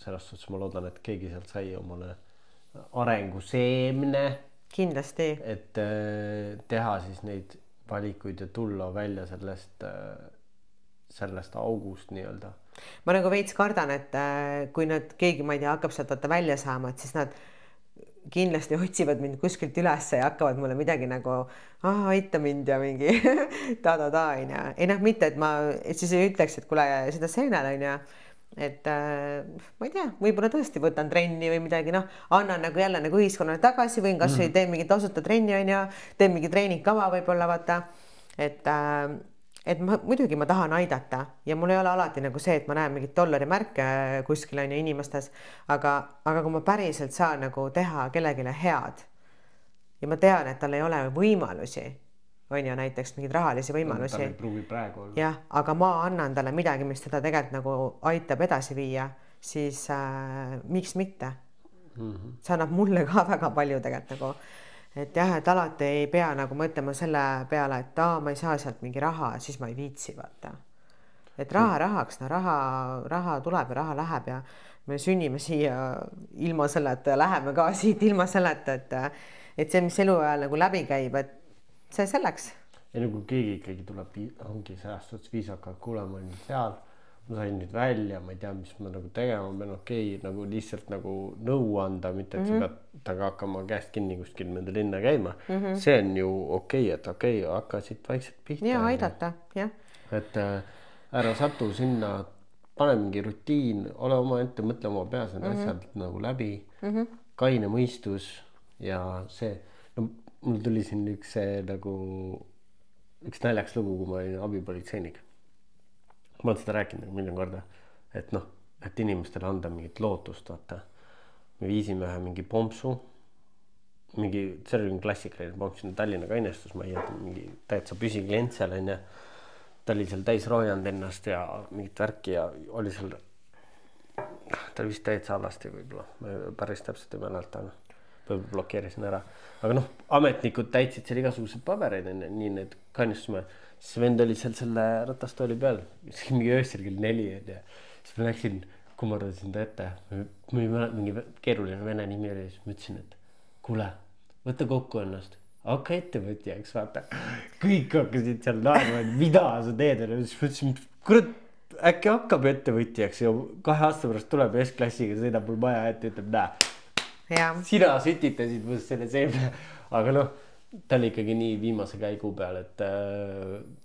Sellest suhtes ma loodan, et keegi sealt sai omale arenguseemne. Kindlasti. Et teha siis neid valikuid ja tulla välja sellest august nii-öelda. Ma nagu veits kardan, et kui nad keegi, ma ei tea, hakkab sealt välja saama, et siis nad kindlasti otsivad mind kuskilt üles ja hakkavad mulle midagi nagu aita mind ja mingi ta-ta-ta on ja. Ei noh, mitte, et siis ei ütleks, et kuule seda seenel on ja. Et ma ei tea, võib-olla tõesti võtan trenni või midagi, noh, annan nagu jälle nagu ühiskonnale tagasi, võin kas või teen mingi tasuta trenni on ja teen mingi treeningkava võib-olla vaata. Et muidugi ma tahan aidata ja mul ei ole alati nagu see, et ma näen mingit $märke kuskil on ja inimestes, aga kui ma päriselt saan nagu teha kellegile head ja ma tean, et tal ei ole võimalusi, on ju näiteks mingeid rahalisi võimalusi. Tal ei pruugi praegu olla. Jah, aga ma annan talle midagi, mis teda tegelikult nagu aitab edasi viia, siis miks mitte? See annab mulle ka väga palju tegelikult nagu. Et jah, et alati ei pea nagu mõtlema selle peale, et ma ei saa sealt mingi raha, siis ma ei viitsi vaata. Et raha rahaks, no raha tuleb ja raha läheb ja me sünnime siia ilma selleta ja läheme ka siit ilma selleta, et see, mis elu ajal nagu läbi käib, et see selleks. Ja nagu keegi ikkagi tuleb, ongi sääst ots viisakalt kuulema on seal, ma sain nüüd välja, ma ei tea, mis ma nagu tegema pean, okei, nagu lihtsalt nagu nõu anda, mitte et sa pead taga hakkama käest kinni kuskil mõnda linna käima. See on ju okei, et hakka siit vaikselt pihta. Ja aidata, jah. Et ära satu sinna, pane mingi rutiin, ole oma ette, mõtle oma peas need asjad nagu läbi, kaine mõistus ja see. No mul tuli siin üks naljakas lugu, kui ma olin abipolitseinik. Ma olen seda rääkinud miljon korda, et noh, et inimestele anda mingit lootust, vaata. Me viisime ühe mingi pompsu, see oli klassikaline pomps, Tallinna kainestusmajja, mingi täitsa püsiklient seal on ja ta oli seal täis roojanud ennast ja mingit värki ja oli seal, ta oli vist täitsa alasti võib-olla, ma päris täpselt ei mäleta, võib-olla blokeerisin ära. Aga noh, ametnikud täitsid seal igasugused pabereid, nii need kainestusmaja. Siis vend oli seal selle ratastooli peal, mingi öösel kell 4 ja siis ma läksin, kummardasin ta ette. Mingi keeruline vene nimi oli, siis ma ütlesin, et kuule, võtta kokku ennast. Hakka ettevõtjaks, vaata. Kõik hakkasid seal naerma, et mida sa teed. Siis ma ütlesin, kurat, äkki hakkab ettevõtjaks ja 2 aasta pärast tuleb S-klassiga, sõidab mul maja ette ja ütleb, näe, sina sütitasid must selle seemne. Aga noh, ta oli ikkagi nii viimase käigu peal, et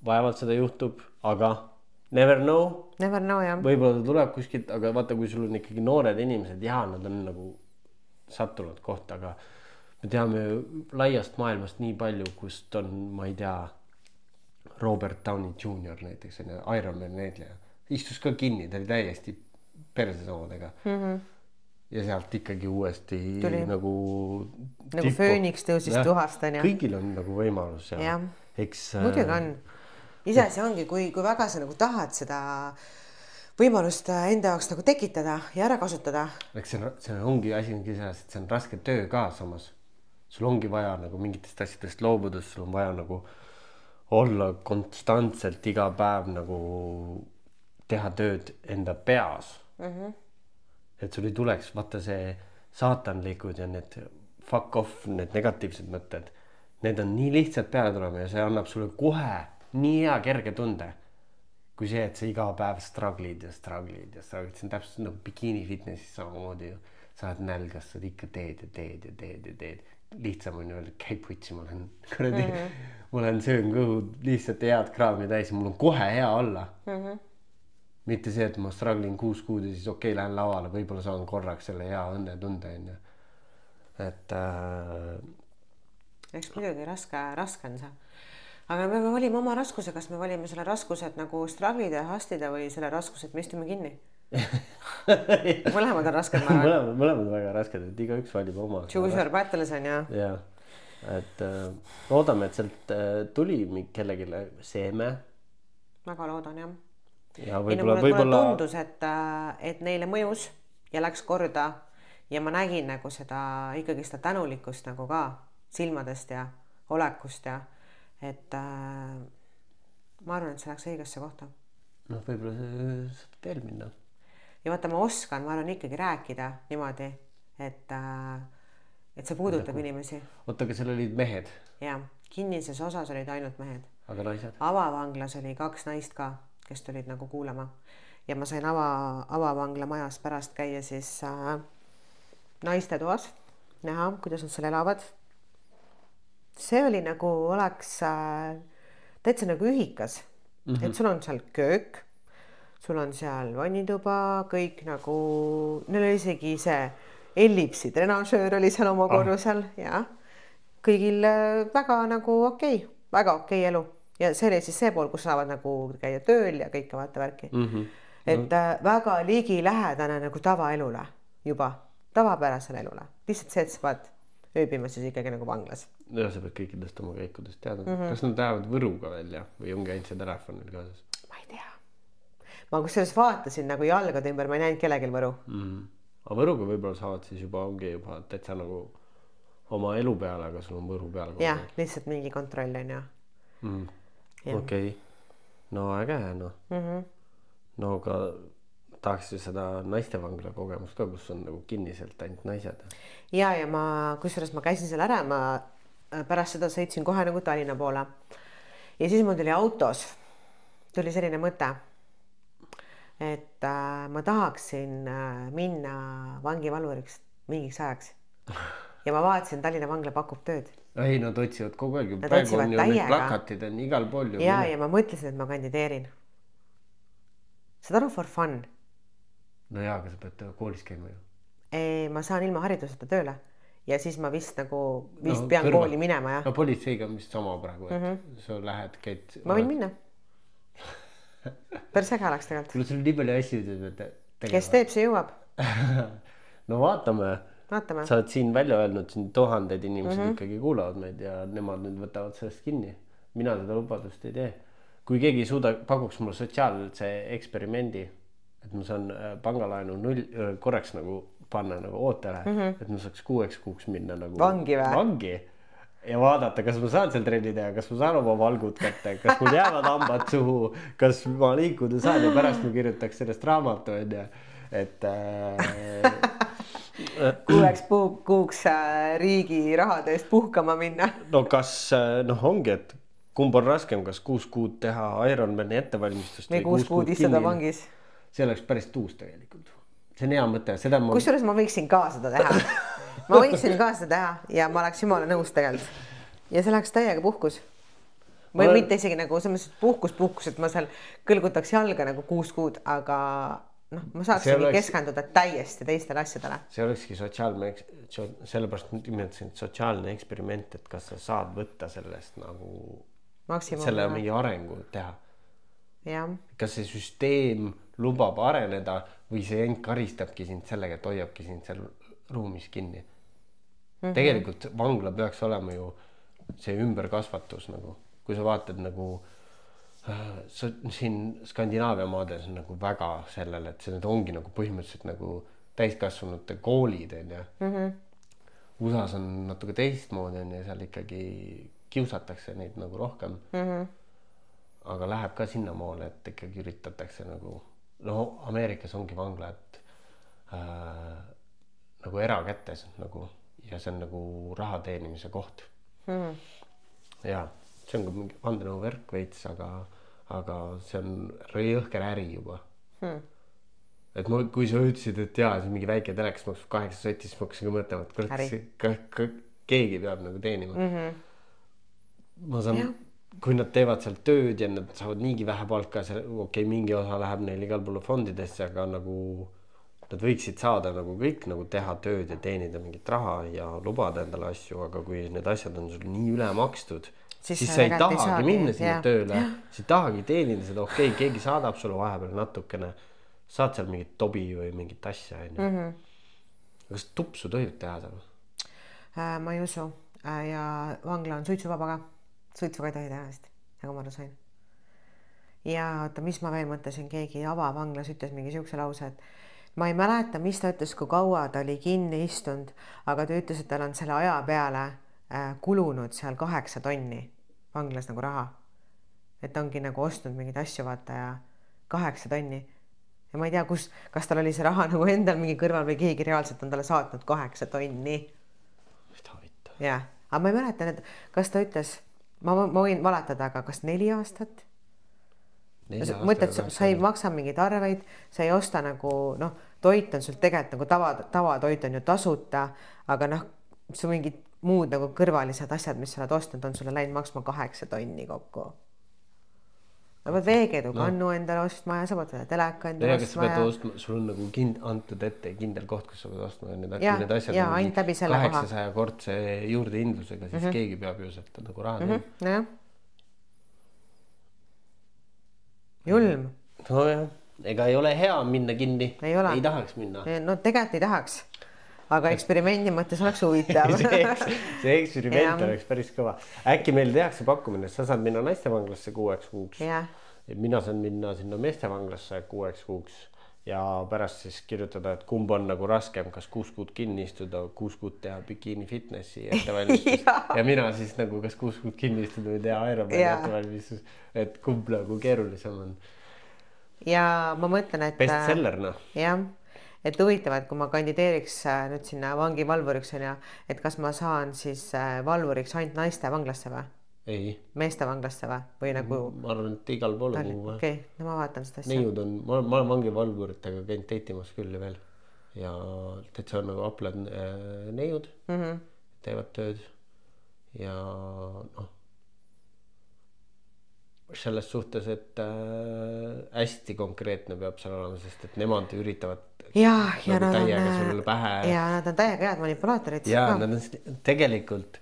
vaevalt seda juhtub, aga never know. Never know, jah. Võib-olla ta tuleb kuskilt, aga vaata, kui sul on ikkagi noored inimesed, nad on nagu sattunud kohta, aga me teame laiast maailmast nii palju, kust on, ma ei tea, Robert Downey Jr. näiteks, Iron Man näitleja. Istus ka kinni, ta oli täiesti persesoodega. Ja sealt ikkagi uuesti tuli. Nagu fööniks tõusis tuhast. Kõigil on nagu võimalus. Ja. Muidugi on. Ise see ongi, kui väga sa nagu tahad seda võimalust enda jaoks nagu tekitada ja ära kasutada. Eks see ongi asi, et see on raske töö ka samas. Sul ongi vaja nagu mingitest asjadest loobuda, sul on vaja nagu olla konstantselt iga päev nagu teha tööd enda peas. Et sul ei tuleks, vaata see saatanlikud ja need fuck off, need negatiivsed mõtted, need on nii lihtsalt peale tulema ja see annab sulle kohe nii hea kerge tunde, kui see, et sa iga päev strugglid. See on täpselt nagu bikini fitnessis samamoodi ju. Sa oled nälgas, sa ikka teed. Lihtsam on ju öelda, käi putsi, ma olen söön kõhu lihtsalt head kraami täis ja mul on kohe hea olla. Mitte see, et ma strugglin 6 kuud ja siis okei, lähen lavale, võib-olla saan korraks selle hea õnne tunde. Et eks muidugi raske on see. Aga me valime oma raskuse, kas me valime selle raskused nagu strugglida ja hastida või selle raskused me istume kinni? Mõlemad on rasked. Mõlemad on väga rasked, et igaüks valib oma. Choose your battles on, jah. Jah, et loodame, et sealt tuli kellegile seeme. Väga loodan, jah. Ja mulle tundus, et neile mõjus ja läks korda ja ma nägin nagu seda ikkagi seda tänulikkust nagu ka silmadest ja olekust ja et ma arvan, et see läks õigesse kohta. Noh, võib-olla saab veel minna. Ja vaata, ma oskan, ma arvan ikkagi rääkida niimoodi, et see puudutab inimesi. Oota, aga seal olid mehed? Ja, kinnises osas olid ainult mehed. Aga naised? Avavanglas oli 2 naist ka, kes tulid nagu kuulama ja ma sain avavangla majas pärast käia siis naiste toas näha, kuidas nad seal elavad. See oli nagu oleks täitsa nagu ühikas, et sul on seal köök, sul on seal vannituba, kõik nagu, neil oli isegi see ellipsi trenažöör oli seal oma korrusel ja kõigil väga nagu väga okei elu. Ja see oli siis see pool, kus saavad nagu käia tööl ja kõike vaata värki. Et väga ligilähedane nagu tavaelule juba, tavapärasele elule. Lihtsalt see, et sa pead ööbima siis ikkagi nagu vanglas. Ja sa pead kõikidest oma käikudest teada. Kas nad lähevad Võruga välja või ongi ainult see telefonil kaasas? Ma ei tea. Ma kusjuures vaatasin nagu jalgade ümber, ma ei näinud kellegil Võru. Aga Võruga võib-olla saavad siis ongi juba täitsa nagu oma elu peale, aga sul on Võru peale. Jah, lihtsalt mingi kontroll on ja. Okei. No äge, no. No aga tahaks ju seda naistevangla kogemust ka, kus on nagu kinniselt ainult naised. Ja kusjuures ma käisin seal ära, ma pärast seda sõitsin kohe nagu Tallinna poole. Ja siis mul tuli autos, tuli selline mõte, et ma tahaksin minna vangivalvuriks mingiks ajaks. Ja ma vaatasin, Tallinna vangla pakub tööd. Ei, nad otsivad kogu aeg. Praegu on ju need plakatid on igal pool. Ja ma mõtlesin, et ma kandideerin. Seda aru for fun. No jaa, aga sa pead koolis käima ju. Ma saan ilma hariduseta tööle. ja siis ma vist pean kooli minema, jah. No politseiga on vist sama praegu, et sa lähed, käid. Ma võin minna. Päris äge oleks tegelikult. Kuule, sul nii palju asju tegema. Kes teeb, see jõuab. No vaatame. Sa oled siin välja öelnud, siin tuhanded inimesed ikkagi kuulavad meid ja nemad nüüd võtavad sellest kinni. Mina seda lubadust ei tee. Kui keegi pakuks mulle sotsiaalse eksperimendi, et ma saan pangalaenu korraks nagu panna nagu ootele, et ma saaks 6 kuuks minna nagu vangi ja vaadata, kas ma saan seal trenni teha, kas ma saan oma valgud kätte, kas mul jäävad hambad suhu, kas ma liikuda saan ja pärast ma kirjutaks sellest raamatu, et 6 kuuks riigi rahade eest puhkama minna. No kas, ongi, et kumb on raskem, kas 6 kuud teha Ironmani ettevalmistust või 6 kuud istuda vangis? See oleks päris tuus tegelikult. See on hea mõte. Kusjuures ma võiksin ka seda teha. Ma võiksin ka seda teha ja ma oleks jumala nõus tegelikult. Ja see läheks täiega puhkus. Või mitte isegi nagu selles puhkus, et ma seal kõlgutaks jalga nagu 6 kuud, aga ma saaksin keskenduda täiesti teistele asjadele. See olekski sellepärast nimetasin sotsiaalne eksperiment, et kas sa saad võtta sellest nagu selle mingi arengu teha. Ja. Kas see süsteem lubab areneda või see end karistabki sind sellega, et hoiabki sind seal ruumis kinni. Tegelikult vangla peaks olema ju see ümberkasvatus nagu, kui sa vaatad nagu siin Skandinaavia maades on nagu väga sellele, et see nüüd ongi nagu põhimõtteliselt nagu täiskasvanute koolid ja USAs on natuke teistmoodi ja seal ikkagi kiusatakse neid nagu rohkem. Aga läheb ka sinna moole, et ikkagi üritatakse nagu, Ameerikas ongi vangla, et nagu erakätes nagu, ja see on nagu raha teenimise koht. Ja see on ka mingi vandenõu värk veits, aga see on jõhker äri juba. Et kui sa ütlesid, et jaa, see mingi väike telekas maksab 8 sotti, siis ma hakkasin ka mõtlema, et keegi peab nagu teenima. Ma saan, kui nad teevad seal tööd ja nad saavad niigi vähe palka, mingi osa läheb neil igal poole fondidesse, aga nagu nad võiksid saada nagu kõik nagu teha tööd ja teenida mingit raha ja lubada endale asju, aga kui need asjad on sul nii üle makstud, siis sa ei tahagi minna sinna tööle, sa ei tahagi teenida seda, keegi saadab sulle vahepeal natukene, saad seal mingit tobi või mingit asja. Kas tupsu tohib teha seal? Ma ei usu ja vangla on suitsuvaba ka. Suitsuga ei tohi teha hästi, nagu ma aru sain. Ja oota, mis ma veel mõtlesin, keegi avavanglas ütles mingi siukse lause, et ma ei mäleta, mis ta ütles, kui kaua ta oli kinni istunud, aga ta ütles, et tal on selle aja peale kulunud seal 8 tonni vanglas nagu raha. Et ongi nagu ostnud mingeid asju vaata ja 8 tonni. Ja ma ei tea, kas tal oli see raha nagu endal mingi kõrval või keegi reaalselt on talle saatnud 8 tonni. Mida võtta? Ja, aga ma ei mäleta, kas ta ütles, ma võin valatada, aga kas 4 aastat? Mõtled, sa ei maksa mingeid arveid, sa ei osta nagu, toit on sul tegelikult nagu tavatoit on ju tasuta, aga su mingid muud nagu kõrvalised asjad, mis sa oled ostnud, on sulle läinud maksma 8 tonni kokku. Sa pead veekeedu kannu endale ostma ja sa pead teleka endale ostma. Sul on nagu antud ette kindel koht, kus sa pead ostma need asjad ja, 800 kordse juurdehindlusega, siis keegi peab ju sealt nagu raha teha. Julm. Nojah, ega ei ole hea minna kinni. Ei tahaks minna. No tegelikult ei tahaks, aga eksperimendi mõttes oleks huvitav. see eksperiment oleks päris kõva. Äkki meil tehakse pakkumine, sa saad minna naistevanglasse 6 kuuks. Mina saan minna sinna meestevanglasse 6 kuuks ja pärast siis kirjutada, et kumb on nagu raskem, kas 6 kuud kinni istuda, 6 kuud teha bikini fitnessi ettevalmistus ja mina siis nagu kas 6 kuud kinni istuda või teha Ironmani ettevalmistus, et kumb nagu keerulisem on. Ja ma mõtlen, et bestseller, jah, et huvitav, et kui ma kandideeriks nüüd sinna vangivalvuriks on ja, et kas ma saan siis valvuriks ainult naiste vanglasse või? Ei. Meeste vanglasse või nagu? Ma arvan, et igal pool on. Okei, no ma vaatan seda asja. Neiud on, ma olen vangivalvuritega käinud teitimas küll veel ja täitsa on nagu aplad neiud, teevad tööd ja selles suhtes, et hästi konkreetne peab seal olema, sest et nemad üritavad ja nagu nad täiega on sulle pähe. ja nad on täiega head manipulaatorid. Ja nad on tegelikult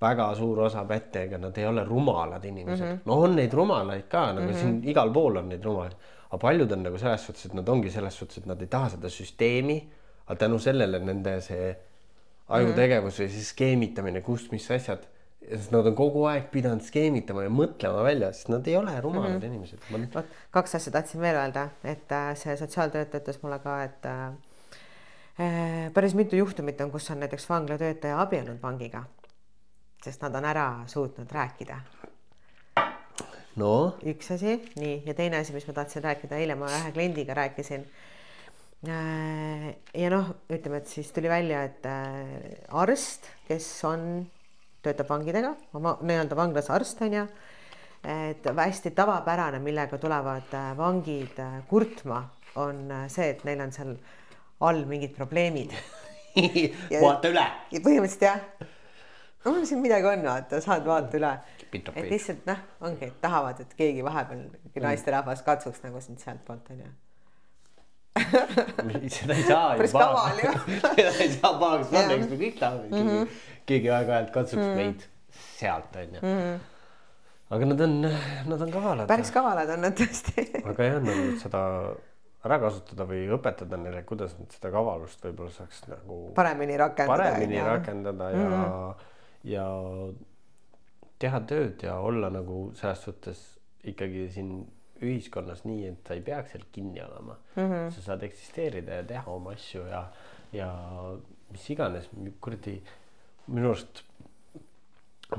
väga suur osa pätte, ega nad ei ole rumalad inimesed. No on neid rumalaid ka, nagu siin igal pool on neid rumalaid. Aga paljud on nagu selles suhtes, et nad ongi selles suhtes, et nad ei taha seda süsteemi, aga tänu sellele nende see ajutegevus või siis skeemitamine, kust mis asjad, sest nad on kogu aeg pidanud skeemitama ja mõtlema välja, sest nad ei ole rumalad inimesed. Kaks asja tahtsin veel öelda, et see sotsiaaltöötaja ütles mulle ka, et päris mitu juhtumit on, kus on näiteks vanglatöötaja abielnud vangiga, sest nad on ära suutnud rääkida. No? Üks asi, nii, ja teine asi, mis ma tahtsin rääkida, eile ma ühe kliendiga rääkisin. Ja noh, ütleme, et siis tuli välja, et arst, kes töötab vangidega, nii-öelda vanglas arst on ja, et hästi tavapärane, millega tulevad vangid kurtma, on see, et neil on seal all mingid probleemid. Vaata üle. Ja põhimõtteliselt jah, on siin midagi on, vaata, saad vaata üle. Et lihtsalt ongi, et tahavad, et keegi vahepeal naisterahvas katsuks nagu sind sealt poolt on ja. Seda ei saa ju kaval, seda ei saa pahaks panna, eks me kõik tahame. Keegi aeg-ajalt katsuks meid sealt on ja. Aga nad on kavalad. Päris kavalad on nad tõesti. Aga jah, nagu seda ära kasutada või õpetada neile, kuidas nad seda kavalust võib-olla saaks nagu paremini rakendada ja teha tööd ja olla nagu selles suhtes ikkagi siin ühiskonnas nii, et sa ei peaks seal kinni olema. Sa saad eksisteerida ja teha oma asju ja mis iganes. Kuradi, minu arust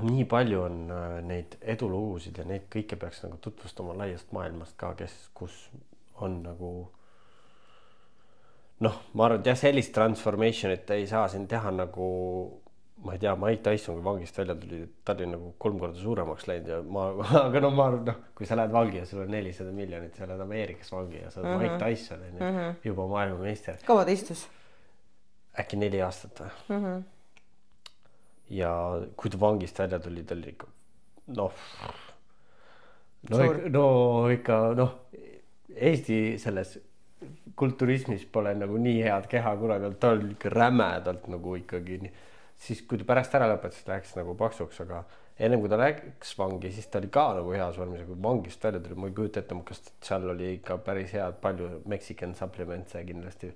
nii palju on neid edulugusid ja neid kõike peaks nagu tutvustama laiast maailmast ka, kus on nagu ma arvan, et jah, sellist transformationit ei saa siin teha nagu ma ei tea, Mike Tyson, kui vangist välja tuli, ta oli nagu 3 korda suuremaks läinud ja aga ma arvan, kui sa lähed vangi ja sul on 400 miljonit, sa oled Ameerikas vangi ja sa oled Mike Tyson juba maailmameister. Kaua ta istus? Äkki 4 aastat või? Ja kui ta vangist välja tuli, ta oli ikka Eesti selles kulturismis pole nagu nii head keha kunagi, ta oli ikka rämedalt nagu ikkagi nii. Siis kui ta pärast ära lõpetas, läks nagu paksuks, aga ennem kui ta läks vangi, siis ta oli ka nagu heas vormis, kui vangist välja tuli, ma ei kujuta ette, kas seal oli ikka päris head, palju Mexican supplementse kindlasti.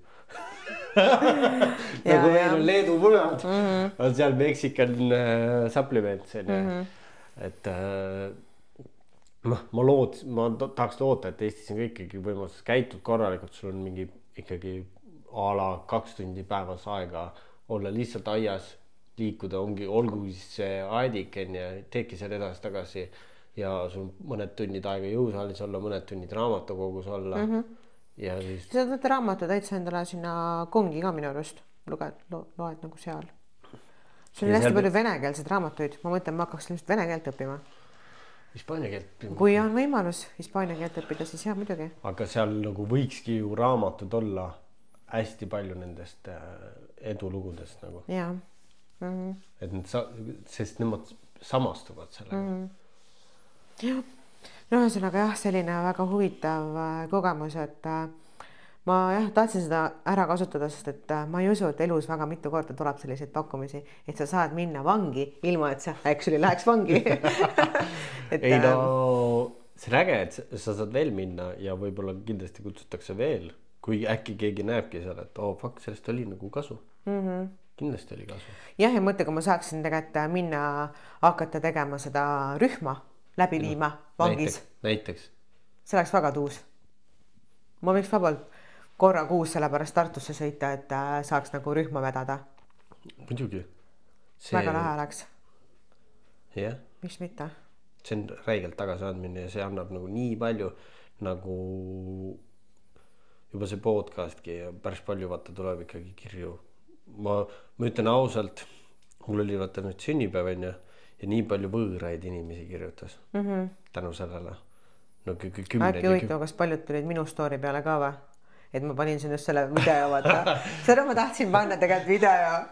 Nagu meil on Leedu munad, on seal Mexican supplementse. Et ma tahaks loota, et Eestis on ikkagi võimalus käitud korralikult, sul on mingi ikkagi a la 2 tundi päevas aega olla lihtsalt aias, liikuda, olgu siis see aediken ja teedki seal edasi tagasi ja sul mõned tunnid aega jõusaalis olla, mõned tunnid raamatukogus olla. Ja siis... Sa võtta raamatu täitsa endale sinna kongi ka minu arust, loed nagu seal. Sul on hästi palju venekeelseid raamatuid, ma mõtlen, ma hakkaks lihtsalt vene keelt õppima. Hispaania keelt? Kui on võimalus Hispaania keelt õppida, siis jah, muidugi. Aga seal nagu võikski ju raamatud olla hästi palju nendest edulugudest nagu. Jaa. Et sest nemad samastuvad sellega. Jah. No ühesõnaga jah, selline väga huvitav kogemus, et ma tahtsin seda ära kasutada, sest et ma ei usu, et elus väga mitu korda tuleb selliseid pakkumisi, et sa saad minna vangi, ilma et sa actually läheks vangi. Ei no, see on äge, et sa saad veel minna ja võib-olla kindlasti kutsutakse veel, kui äkki keegi näebki seal, et fuck, sellest oli nagu kasu. Kindlasti oli kasu. Jah, ja mõtle, kui ma saaksin tegelikult minna, hakata tegema seda rühma läbi viima vangis. Näiteks. See oleks väga tuus. Ma võiks vabalt korra kuus sellepärast Tartusse sõita, et saaks nagu rühma vedada. Muidugi. Väga lahe oleks. Jah. Miks mitte? See on räigelt tagasiandmine ja see annab nagu nii palju nagu juba see podcastki ja päris palju vaata tuleb ikkagi kirju. Ma ütlen ausalt, mul oli vaata nüüd sünnipäev ja nii palju võõraid inimesi kirjutas tänu sellele. No, äkki huvitav, kas paljud tulid minu story peale ka või? Et ma panin sinust selle video vaata. Seda ma tahtsin panna tegelikult video,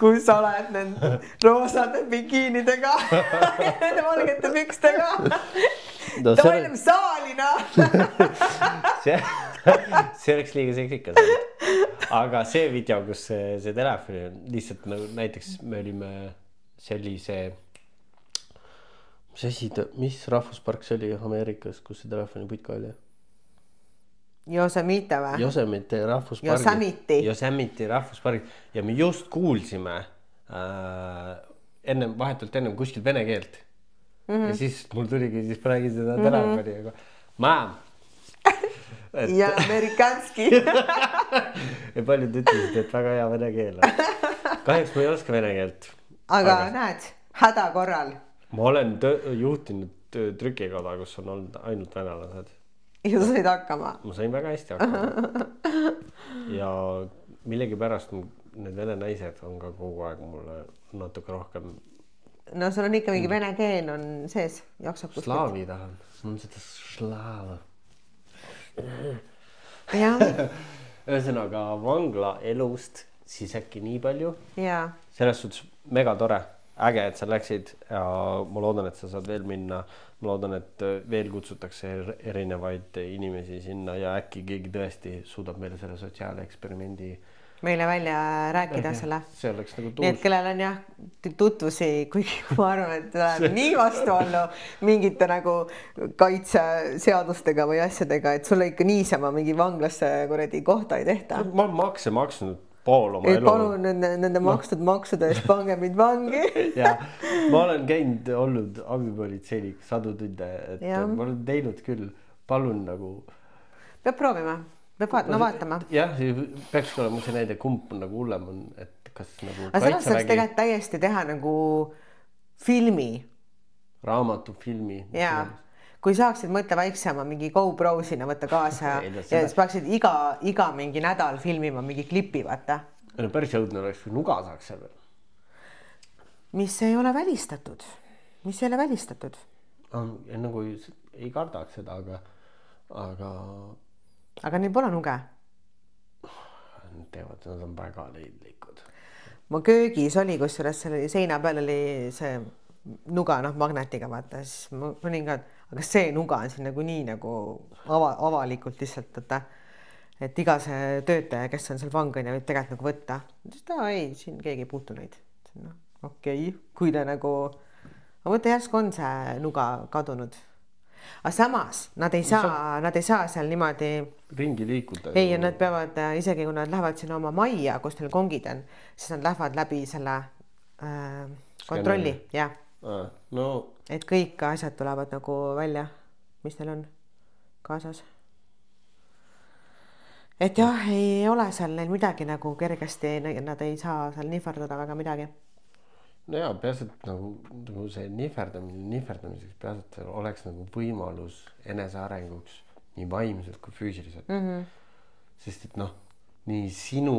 kus sa oled nende roosade bikiinidega ja nende valgete pükstega. Toilem saalina. See oleks liiga seksikas. aga see video, kus see telefoni on lihtsalt nagu näiteks me olime sellise, mis rahvuspark see oli Ameerikas, kus see telefoni putka oli? Yosemite või? Yosemite rahvuspargi. Yosemite rahvuspargi ja me just kuulsime vahetult ennem kuskil vene keelt. Ja siis mul tuligi, siis praegu seda telefoni, aga maam. Ja amerikanski. Ja paljud ütlesid, et väga hea vene keel. Kahjuks ma ei oska vene keelt. Aga näed, häda korral. Ma olen juhtinud trükikoda, kus on olnud ainult venelased. Ja sa said hakkama? Ma sain väga hästi hakkama. Ja millegi pärast need vene naised on ka kogu aeg mulle natuke rohkem. No sul on ikka mingi vene keel on sees. Slaavi tahan. Mul on seda slaava. Ühesõnaga vangla elust siis äkki nii palju. Selles suhtes mega tore. Äge, et sa läksid ja ma loodan, et sa saad veel minna. Ma loodan, et veel kutsutakse erinevaid inimesi sinna ja äkki keegi tõesti suudab meile selle sotsiaaleksperimendi meile välja rääkida selle. See oleks nagu tuus. Nii, et kellel on jah tutvusi, kuigi ma arvan, et tuleb nii vastuollu mingite nagu kaitseseadustega või asjadega, et sulle ikka niisama mingi vanglasse kuradi kohta ei tehta. Ma makse maksnud pool oma elu. Palun nende makstud maksude eest pange mind vangi. Ja, ma olen käinud, olnud abipolitseinik 100 tunde, et ma olen teinud küll. Palun nagu. Peab proovima, peab vaatama. Jah, peaks olema see näide, kumb nagu hullem on, et kas nagu kaitsevägi. Aga sellest saaks tegelikult täiesti teha nagu filmi. Raamatu filmi. Jaa. Kui saaksid mõtle väiksema mingi GoPro sinna võtta kaasa ja siis peaksid iga mingi nädal filmima mingi klipi, vaata. No päris õudne oleks, kui nuga saaks seal. Mis ei ole välistatud. Mis ei ole välistatud? Nagu ei kardaks seda, aga... Aga neil pole nuge? Nad teevad, nad on väga leidlikud. Ma köögis oli, kusjuures seina peal oli see nuga magnetiga, vaata, siis ma olin ka, aga see nuga on siin nagu nii nagu avalikult lihtsalt, et iga see töötaja, kes on seal vangõne, võib tegelikult nagu võtta. Ei, siin keegi ei puutu neid. Okei, kui ta nagu, ma mõtlen järsku on see nuga kadunud. Aga samas, nad ei saa seal niimoodi ringi liikuda. Ei, ja nad peavad, isegi kui nad lähevad sinna oma majja, kus neil kongid on, siis nad lähevad läbi selle kontrolli, jah. No. Et kõik asjad tulevad nagu välja, mis neil on kaasas. Et jah, ei ole seal neil midagi nagu kergesti, nad ei saa seal nihverdada väga midagi. No jaa, peaselt nagu see nihverdamiseks peaselt oleks nagu võimalus enesearenguks nii vaimselt kui füüsiliselt. Sest et nii sinu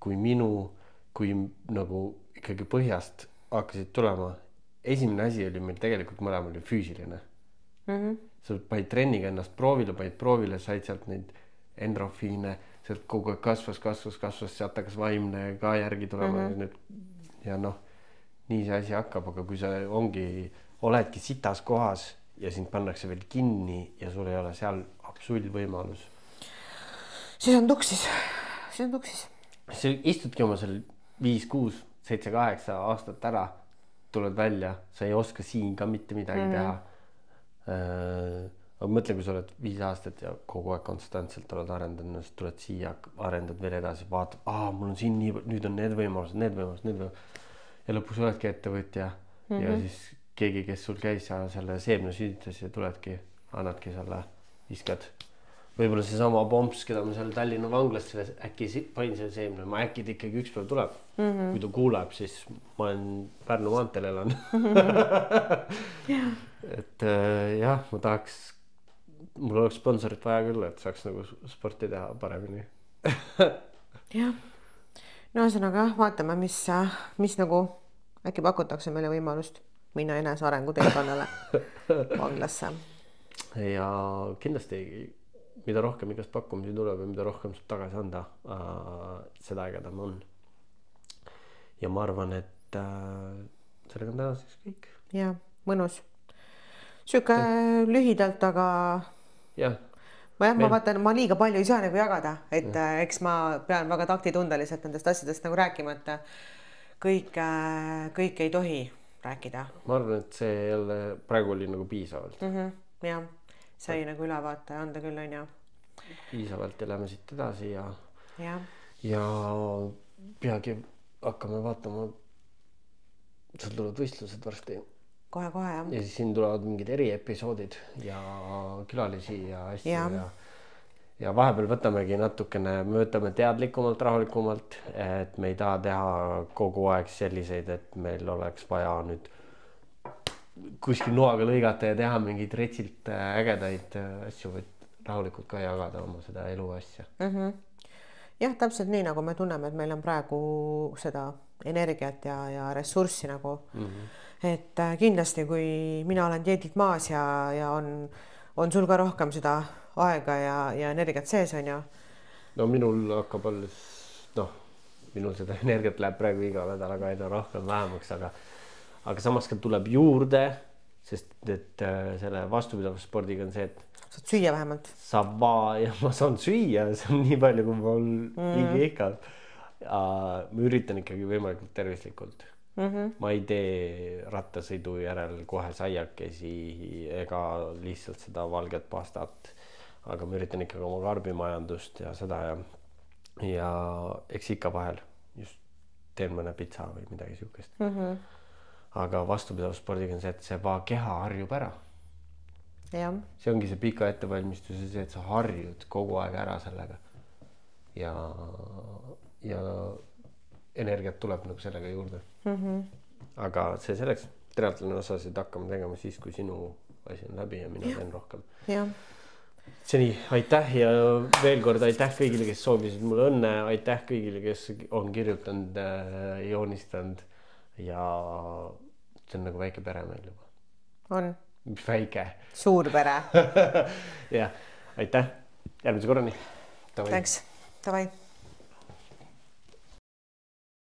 kui minu, kui nagu ikkagi põhjast hakkasid tulema. Esimene asi oli meil tegelikult mõlema oli füüsiline. Sa panid trenniga ennast proovile, said sealt neid endrofiine, sealt kogu aeg kasvas, sealt hakkas vaimne ka järgi tulema. Ja nii see asi hakkab, aga kui sa oledki sitas kohas ja sind pannakse veel kinni ja sul ei ole seal absoluut võimalus. Siis on tuksis. Sa istudki oma seal 5, 6, 7, 8 aastat ära, tuled välja, sa ei oska siin ka mitte midagi teha. Aga mõtle, kui sa oled 5 aastat ja kogu aeg konstantselt oled arendanud, tuled siia, arendad veel edasi, vaatad, mul on siin nii, nüüd on need võimalused. Ja lõpuks oledki ettevõtja ja siis keegi, kes sul käis ja selle seemne süüditas ja tuledki, annadki selle, viskad. Võib-olla see sama pomps, keda ma seal Tallinna vanglasse äkki pain selle seemne, ma äkki ta ikkagi üks päev tuleb. Kui ta kuuleb, siis ma olen Pärnu maanteel elan. Et jah, ma tahaks, mul oleks sponsorit vaja küll, et saaks nagu sporti teha paremini. Jah. No ühesõnaga, vaatame, mis nagu äkki pakutakse meile võimalust minna enese arengu teekonnale vanglasse. Ja kindlasti mida rohkem igast pakkumisi tuleb ja mida rohkem saab tagasi anda, seda ägedam on. Ja ma arvan, et sellega on tänaseks kõik. Ja, mõnus. Süke lühidalt, aga ma vaatan, ma liiga palju ei saa nagu jagada, et eks ma pean väga taktitundeliselt nendest asjadest nagu rääkima, et kõik ei tohi rääkida. Ma arvan, et see jälle praegu oli nagu piisavalt. Jah, sai nagu ülevaate anda küll, on ju. Piisavalt ja lähme siit edasi ja peagi hakkame vaatama, sul tulevad võistlused varsti. Kohe, jah. Ja siis siin tulevad mingid eriepisoodid ja külalisi ja asju ja vahepeal võtamegi natukene, me võtame teadlikumalt, rahulikumalt, et me ei taha teha kogu aeg selliseid, et meil oleks vaja nüüd kuskil noaga lõigata ja teha mingeid retsilt ägedaid asju, võid rahulikult ka jagada oma seda elu asja. Jah, täpselt nii, nagu me tunneme, et meil on praegu seda energiat ja ressurssi nagu. Et kindlasti, kui mina olen dieedilt maas ja on sul ka rohkem seda aega ja energiat sees, on ju? No minul hakkab alles, minul seda energiat läheb praegu iga nädalaga aina rohkem vähemaks, aga samas ka tuleb juurde, sest et selle vastupidavusspordiga on see, et saad süüa vähemalt. Ma saan süüa, see on nii palju, kui mul liigi ikka. Ma üritan ikkagi võimalikult tervislikult. Ma ei tee rattasõidu järel kohe saiakesi ega lihtsalt seda valget pastat, aga ma üritan ikkagi oma karbimajandust ja seda ja eks ikka vahel just teen mõne pitsa või midagi siukest. Aga vastupidavusspordiga on see, et see keha harjub ära. See ongi see pika ettevalmistuse see, et sa harjud kogu aeg ära sellega ja energiat tuleb nagu sellega juurde. Aga see selleks triatloni osasid hakkame tegema siis, kui sinu asi on läbi ja mina teen rohkem. See nii, aitäh ja veel kord aitäh kõigile, kes soovisid mulle õnne, aitäh kõigile, kes on kirjutanud, joonistanud ja see on nagu väike pere meil juba. On. Mis väike? Suur pere. Ja, aitäh. Järgmise korrani. Thanks. Davai.